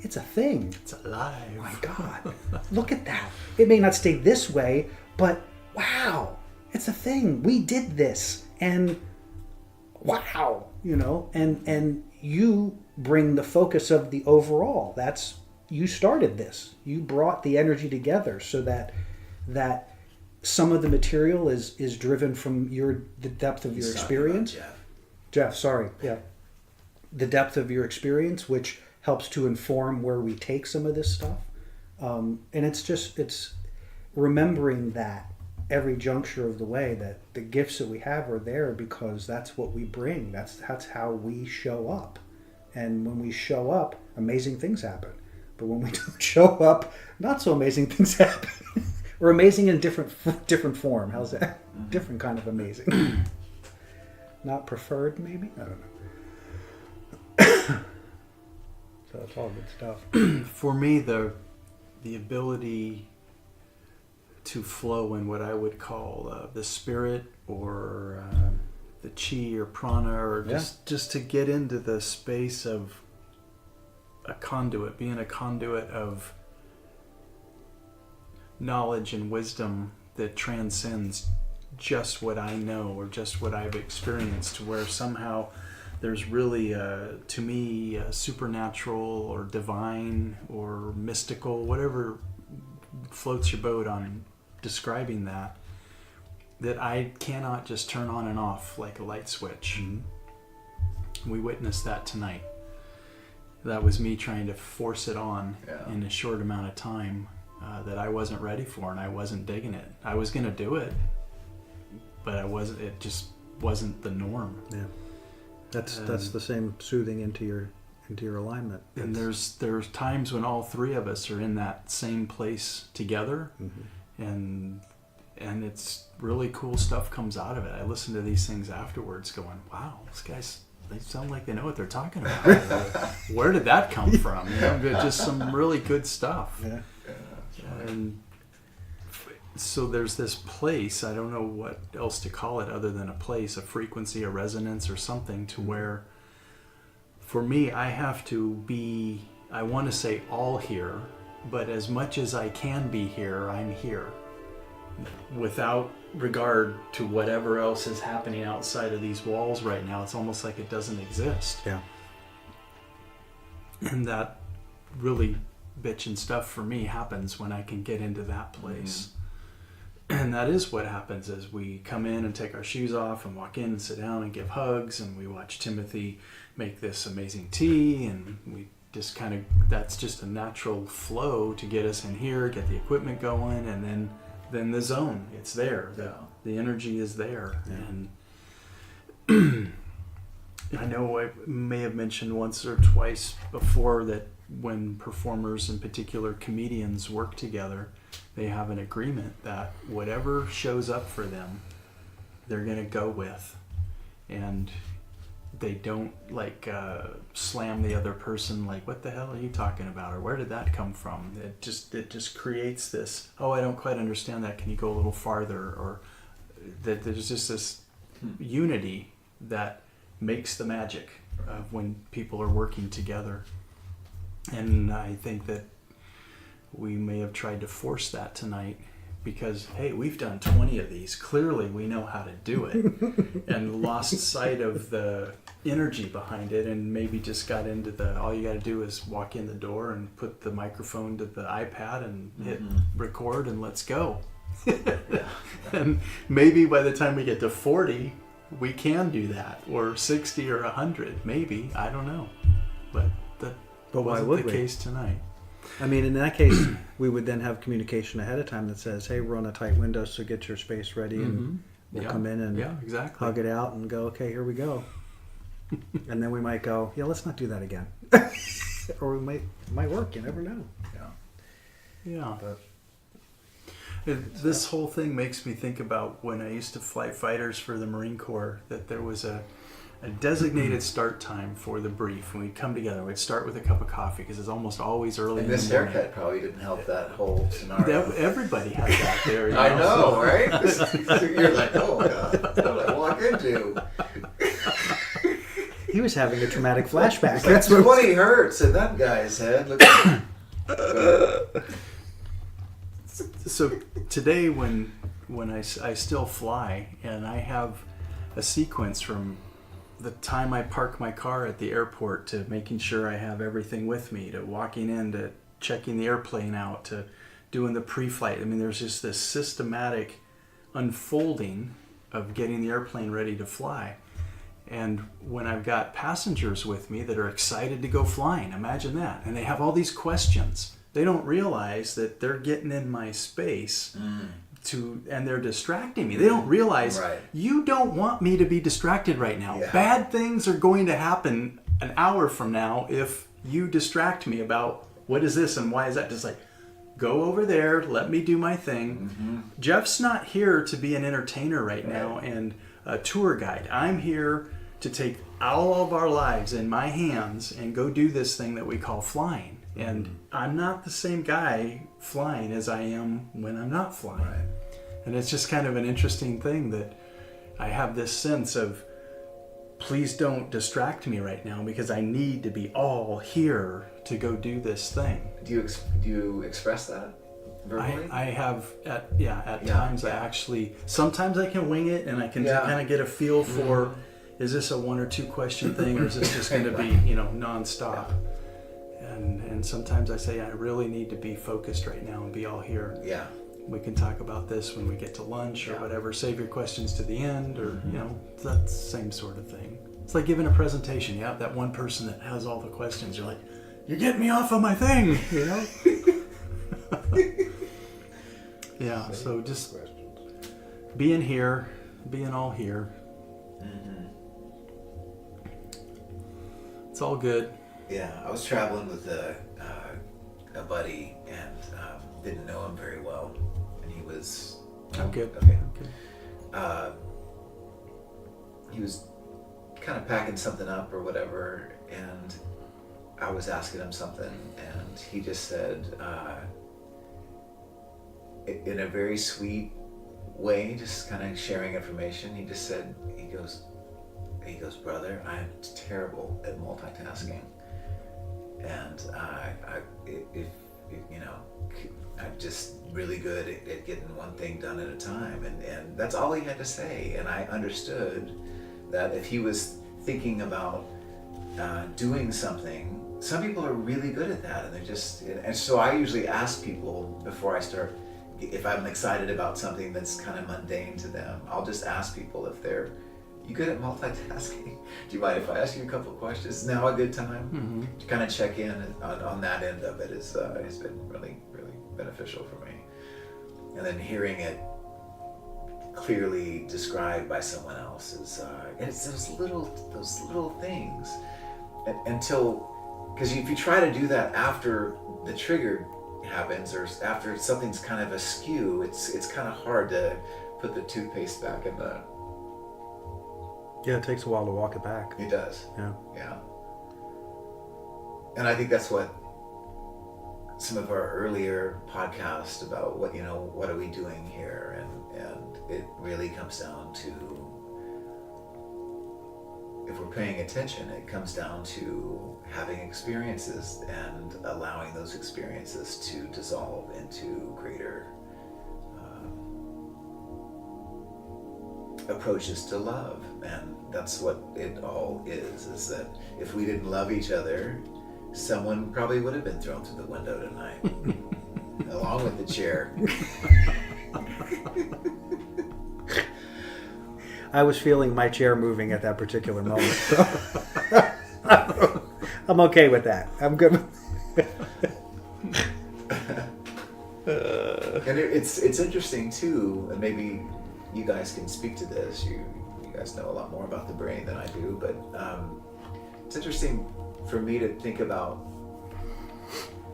it's a thing. It's alive. Oh my God, look at that. It may not stay this way, but wow, it's a thing. We did this, and wow, and you bring the focus of the overall. You started this. You brought the energy together so that some of the material is driven from the depth of your experience. Jeff, sorry. Yeah. The depth of your experience, which helps to inform where we take some of this stuff. And it's remembering that every juncture of the way, that the gifts that we have are there because that's what we bring. That's how we show up. And when we show up, amazing things happen. But when we don't show up, not so amazing things happen. Or amazing in different form. How's that? Different kind of amazing. not preferred, maybe? I don't know. So it's all good stuff. For me, the ability to flow in what I would call the spirit or the chi or prana, or just to get into the space of a conduit, being a conduit of knowledge and wisdom that transcends just what I know or just what I've experienced, where somehow there's really, to me, supernatural or divine or mystical, whatever floats your boat on describing that I cannot just turn on and off like a light switch. Mm-hmm. We witnessed that tonight. That was me trying to force it on in a short amount of time that I wasn't ready for, and I wasn't digging it. I was going to do it, but I wasn't. It just wasn't the norm. Yeah, that's the same soothing into your alignment. And there's times when all three of us are in that same place together, mm-hmm. and it's really cool stuff comes out of it. I listen to these things afterwards, going, "Wow, these guys." They sound like they know what they're talking about. Where did that come from? You know, just some really good stuff. Yeah. And so there's this place, I don't know what else to call it other than a place, a frequency, a resonance or something, to where, for me, I have to be, I want to say all here, but as much as I can be here, I'm here. Without regard to whatever else is happening outside of these walls right now. It's almost like it doesn't exist. Yeah. And that really bitchin' stuff for me happens when I can get into that place. Mm-hmm. And that is what happens as we come in and take our shoes off and walk in and sit down and give hugs, and we watch Timothy make this amazing tea, and we just kind of, that's just a natural flow to get us in here, get the equipment going, and then the zone, it's there. The energy is there. Yeah. And I know I may have mentioned once or twice before that when performers, in particular comedians, work together, they have an agreement that whatever shows up for them, they're going to go with. And they don't slam the other person like, what the hell are you talking about, or where did that come from? It just creates this, oh, I don't quite understand that, can you go a little farther? Or that there's just this unity that makes the magic of when people are working together. And I think that we may have tried to force that tonight, because, hey, we've done 20 of these. Clearly we know how to do it. And lost sight of the energy behind it, and maybe just got into all you got to do is walk in the door and put the microphone to the iPad and hit record and let's go. And maybe by the time we get to 40, we can do that, or 60 or 100, maybe. I don't know. But that wasn't the case tonight. I mean, in that case, we would then have communication ahead of time that says, hey, we're on a tight window, so get your space ready, and we'll come in and hug it out and go, okay, here we go. And then we might go, yeah, let's not do that again. Or it might work, you never know. Yeah. This whole thing makes me think about when I used to fly fighters for the Marine Corps, that there was a designated start time for the brief. When we'd come together, we'd start with a cup of coffee, because it's almost always early in the morning. And this haircut probably didn't help that whole scenario. Everybody has that there. I know, right? You're like, oh, God, what did I walk into? He was having a traumatic flashback. That's 20 hertz in that guy's head. Look So today, when I still fly, and I have a sequence from the time I park my car at the airport to making sure I have everything with me, to walking in, to checking the airplane out, to doing the pre-flight. I mean, there's just this systematic unfolding of getting the airplane ready to fly. And when I've got passengers with me that are excited to go flying, imagine that, and they have all these questions. They don't realize that they're getting in my space and they're distracting me. They don't realize you don't want me to be distracted right now. Yeah. Bad things are going to happen an hour from now if you distract me about what is this and why is that. Just like, go over there, let me do my thing. Mm-hmm. Jeff's not here to be an entertainer right now and a tour guide. I'm here to take all of our lives in my hands and go do this thing that we call flying. And I'm not the same guy flying as I am when I'm not flying. Right. And it's just kind of an interesting thing that I have this sense of, please don't distract me right now because I need to be all here to go do this thing. Do you express that verbally? I have at times. I actually, sometimes I can wing it and I can kind of get a feel for, is this a 1 or 2 question thing or is this just going to be, nonstop? And sometimes I say, I really need to be focused right now and be all here. Yeah. We can talk about this when we get to lunch or whatever. Save your questions to the end, or that same sort of thing. It's like giving a presentation. You have that one person that has all the questions. You're like, you're getting me off of my thing, Yeah. So just being here, being all here. It's all good. Yeah, I was traveling with a buddy and didn't know him very well, and he was Good. Okay. He was kind of packing something up or whatever, and I was asking him something, and he just said, in a very sweet way, just kind of sharing information. He just said, he goes, brother, I am terrible at multitasking. And I'm just really good at getting one thing done at a time. And that's all he had to say. And I understood that if he was thinking about doing something, some people are really good at that. And so I usually ask people before I start, if I'm excited about something that's kind of mundane to them, I'll just ask people if you good at multitasking? Do you mind if I ask you a couple of questions? Is now a good time to kind of check in on that end of it? Has been really, really beneficial for me. And then hearing it clearly described by someone else is, it's those little things because if you try to do that after the trigger happens or after something's kind of askew, it's kind of hard to put the toothpaste back in the. Yeah, it takes a while to walk it back. It does. Yeah. And I think that's what some of our earlier podcasts about what are we doing here, and it really comes down to, if we're paying attention, it comes down to having experiences and allowing those experiences to dissolve into greater approaches to love. And that's what it all is that if we didn't love each other, someone probably would have been thrown through the window tonight along with the chair. I was feeling my chair moving at that particular moment, so I'm okay with that. I'm good. And it's interesting too, and maybe you guys can speak to this. You guys know a lot more about the brain than I do, but it's interesting for me to think about,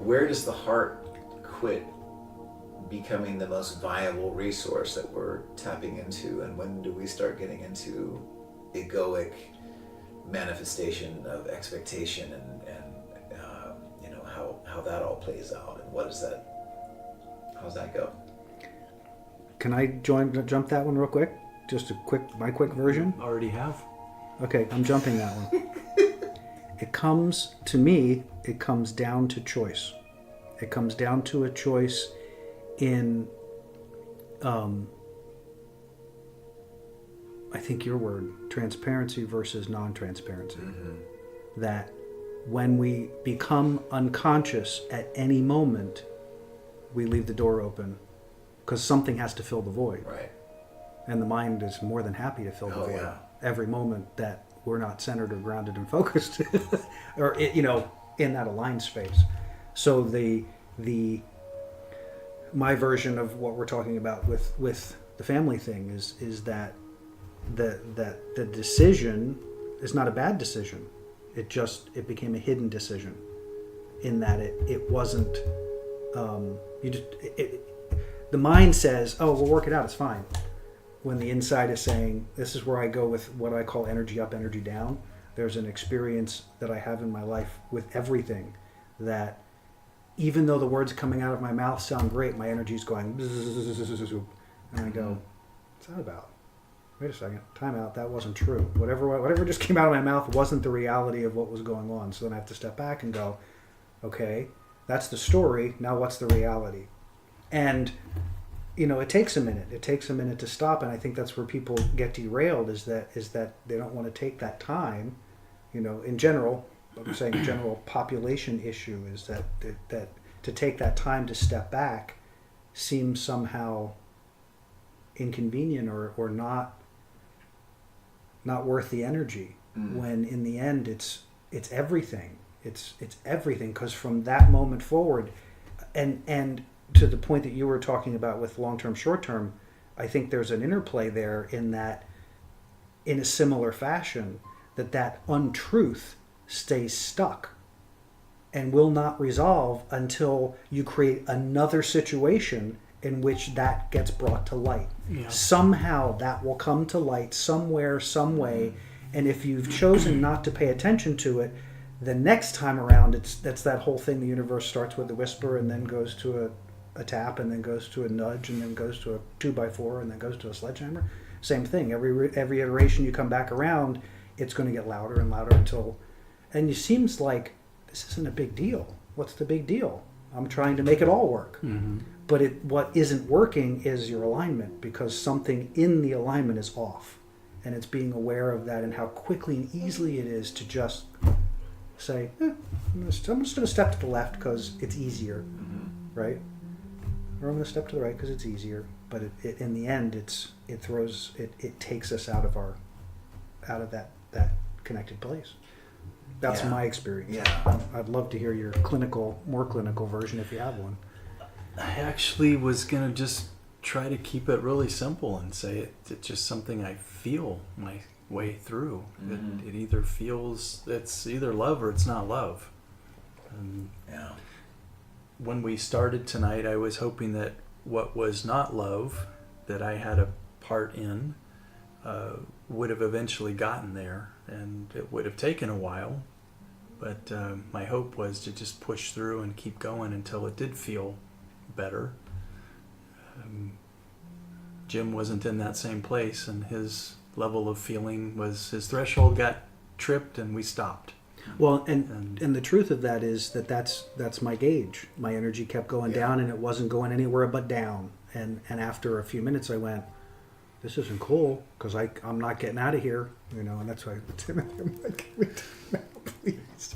where does the heart quit becoming the most viable resource that we're tapping into, and when do we start getting into egoic manifestation of expectation, and how that all plays out, and how's that go? Can I jump that one real quick? Just my quick version? Already have. Okay, I'm jumping that one. It comes down to choice. It comes down to a choice in, I think your word, transparency versus non-transparency. That when we become unconscious at any moment, we leave the door open because something has to fill the void. Right. And the mind is more than happy to fill the void every moment that we're not centered or grounded and focused or in that aligned space. So my version of what we're talking about with the family thing is that the decision is not a bad decision. It became a hidden decision, in that it wasn't the mind says, oh, we'll work it out, it's fine. when the inside is saying, this is where I go with what I call energy up, energy down. There's an experience that I have in my life with everything that even though the words coming out of my mouth sound great, my energy is going bzzz, and I go, what's that about? Wait a second, time out, that wasn't true. Whatever just came out of my mouth wasn't the reality of what was going on. So then I have to step back and go, okay, that's the story, now what's the reality? And it takes a minute. It takes a minute to stop, and I think that's where people get derailed. Is that they don't want to take that time. In general, I'm saying general population issue is that to take that time to step back seems somehow inconvenient or not worth the energy. When in the end it's everything. It's everything, because from that moment forward, and to the point that you were talking about with long-term, short-term, I think there's an interplay there in that, in a similar fashion, that untruth stays stuck and will not resolve until you create another situation in which that gets brought to light. Yeah. Somehow that will come to light somewhere, some way, and if you've chosen not to pay attention to it, the next time around, that's that whole thing. The universe starts with a whisper and then goes to a tap and then goes to a nudge and then goes to a 2x4 and then goes to a sledgehammer. Same thing. Every iteration you come back around, it's going to get louder and louder until, and it seems like this isn't a big deal. What's the big deal? I'm trying to make it all work. Mm-hmm. But what isn't working is your alignment, because something in the alignment is off. And it's being aware of that and how quickly and easily it is to just say, I'm just going to step to the left because it's easier, right? Or I'm going to step to the right because it's easier. But it in the end, it takes us out of that connected place. That's my experience. Yeah. I'd love to hear your more clinical version if you have one. I actually was going to just try to keep it really simple and say it's just something I feel my way through. Mm-hmm. It either feels, it's either love or it's not love. Yeah. When we started tonight, I was hoping that what was not love, that I had a part in, would have eventually gotten there, and it would have taken a while. But my hope was to just push through and keep going until it did feel better. Jim wasn't in that same place, and his level of feeling was, his threshold got tripped and we stopped. Well, and the truth of that is that's my gauge. My energy kept going down, and it wasn't going anywhere but down. And after a few minutes, I went, "This isn't cool," because I'm not getting out of here, And that's why I'm like, "Can we do that, please?"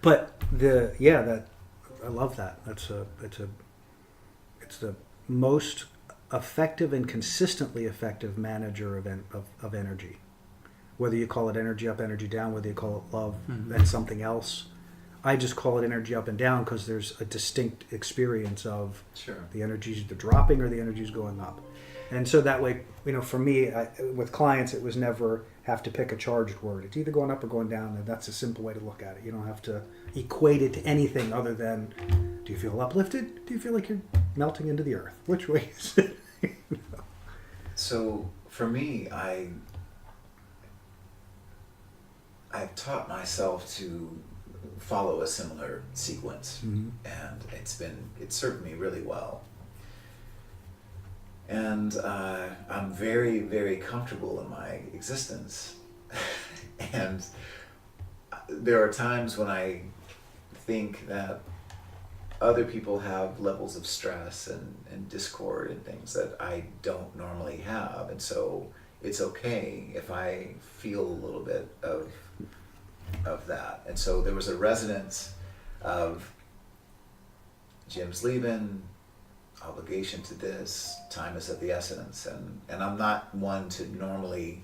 But I love that. It's the most effective and consistently effective manager of energy. Whether you call it energy up, energy down, whether you call it love and something else. I just call it energy up and down because there's a distinct experience of the energy's either dropping or the energy's going up. And so that way, for me, with clients, it was never have to pick a charged word. It's either going up or going down, and that's a simple way to look at it. You don't have to equate it to anything other than, do you feel uplifted? Do you feel like you're melting into the earth? Which way is it? So for me, I've taught myself to follow a similar sequence, and it served me really well. And I'm very, very comfortable in my existence. And there are times when I think that other people have levels of stress and discord and things that I don't normally have. And so it's okay if I feel a little bit of that. And so there was a resonance of Jim's leaving, obligation to this, time is of the essence, and I'm not one to normally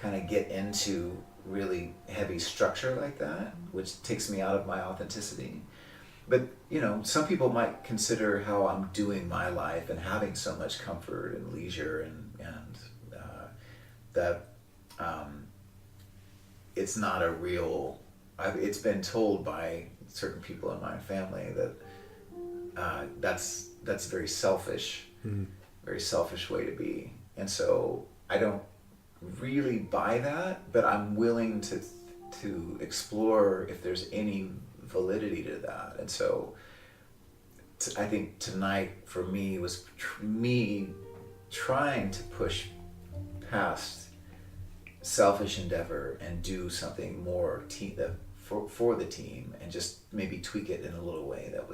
kind of get into really heavy structure like that, which takes me out of my authenticity. But some people might consider how I'm doing my life and having so much comfort and leisure and that it's not a real. It's been told by certain people in my family that that's very selfish, very selfish way to be. And so I don't really buy that, but I'm willing to explore if there's any validity to that. And so I think tonight for me was me trying to push past selfish endeavor and do something more for the team, and just maybe tweak it in a little way that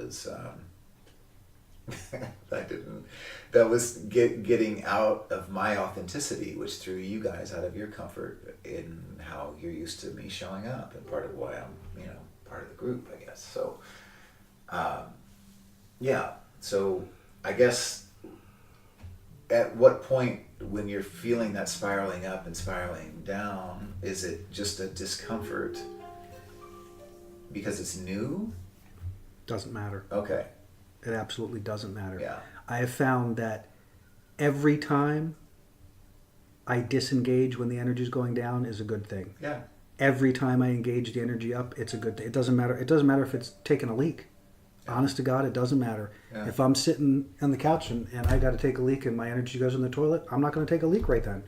was getting out of my authenticity, which threw you guys out of your comfort in how you're used to me showing up, and part of why I'm part of the group, I guess. So so I guess at what point when you're feeling that spiraling up and spiraling down, is it just a discomfort because it's new? Doesn't matter. Okay. It absolutely doesn't matter. Yeah. I have found that every time I disengage when the energy is going down is a good thing. Yeah. Every time I engage the energy up, it's a good thing. It doesn't matter. It doesn't matter if it's taking a leak. Yeah. Honest to God, it doesn't matter. Yeah. If I'm sitting on the couch and I got to take a leak and my energy goes in the toilet, I'm not going to take a leak right then.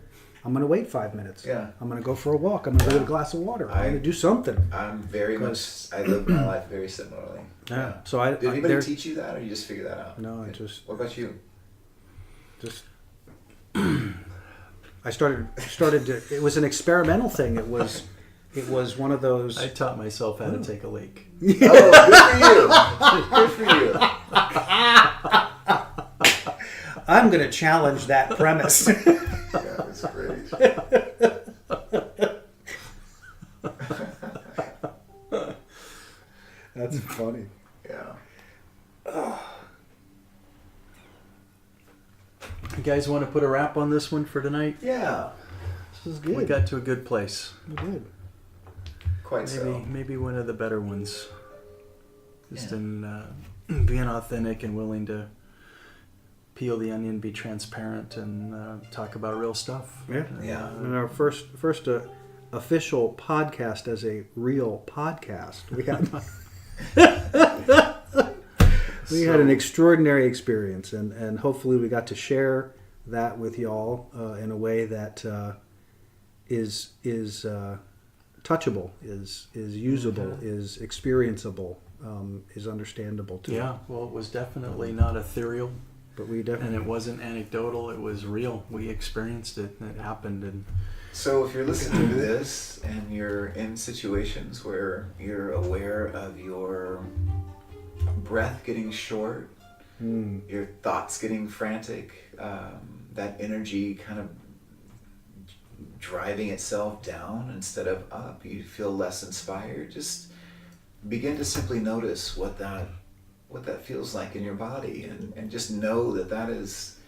I'm going to wait 5 minutes. Yeah. I'm going to go for a walk. I'm going to go get a glass of water. I'm going to do something. I'm very much, I live my life very similarly. Yeah. So did anybody teach you that, or you just figure that out? No, I just. What about you? Just. I started to. It was an experimental thing. It was one of those. I taught myself how to take a leak. Oh, good for you! Good for you. I'm going to challenge that premise. Yeah, that's great. That's funny. Yeah. You guys want to put a wrap on this one for tonight? Yeah. This is good. We got to a good place. We did. Quite Maybe one of the better ones. Just in being authentic and willing to peel the onion, be transparent, and talk about real stuff. Yeah. Yeah. And our first official podcast as a real podcast. We had an extraordinary experience, and hopefully we got to share that with y'all in a way that is touchable, is usable, is experienceable, is understandable too. Yeah. Well, it was definitely not ethereal. But we definitely. And it wasn't anecdotal, it was real. We experienced it, and it happened. And so if you're listening to this and you're in situations where you're aware of your breath getting short, your thoughts getting frantic, that energy kind of driving itself down instead of up, you feel less inspired, just begin to simply notice what that feels like in your body, and just know that is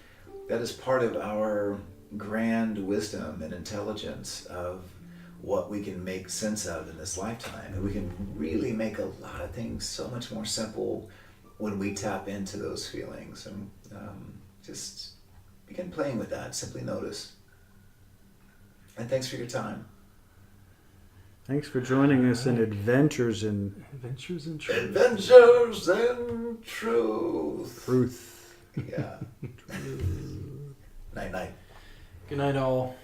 part of our grand wisdom and intelligence of what we can make sense of in this lifetime. And we can really make a lot of things so much more simple when we tap into those feelings, and just begin playing with that. Simply notice. And thanks for your time. Thanks for joining us in Adventures in Truth. Adventures in Truth. Truth. Yeah. Night night. Good night, all.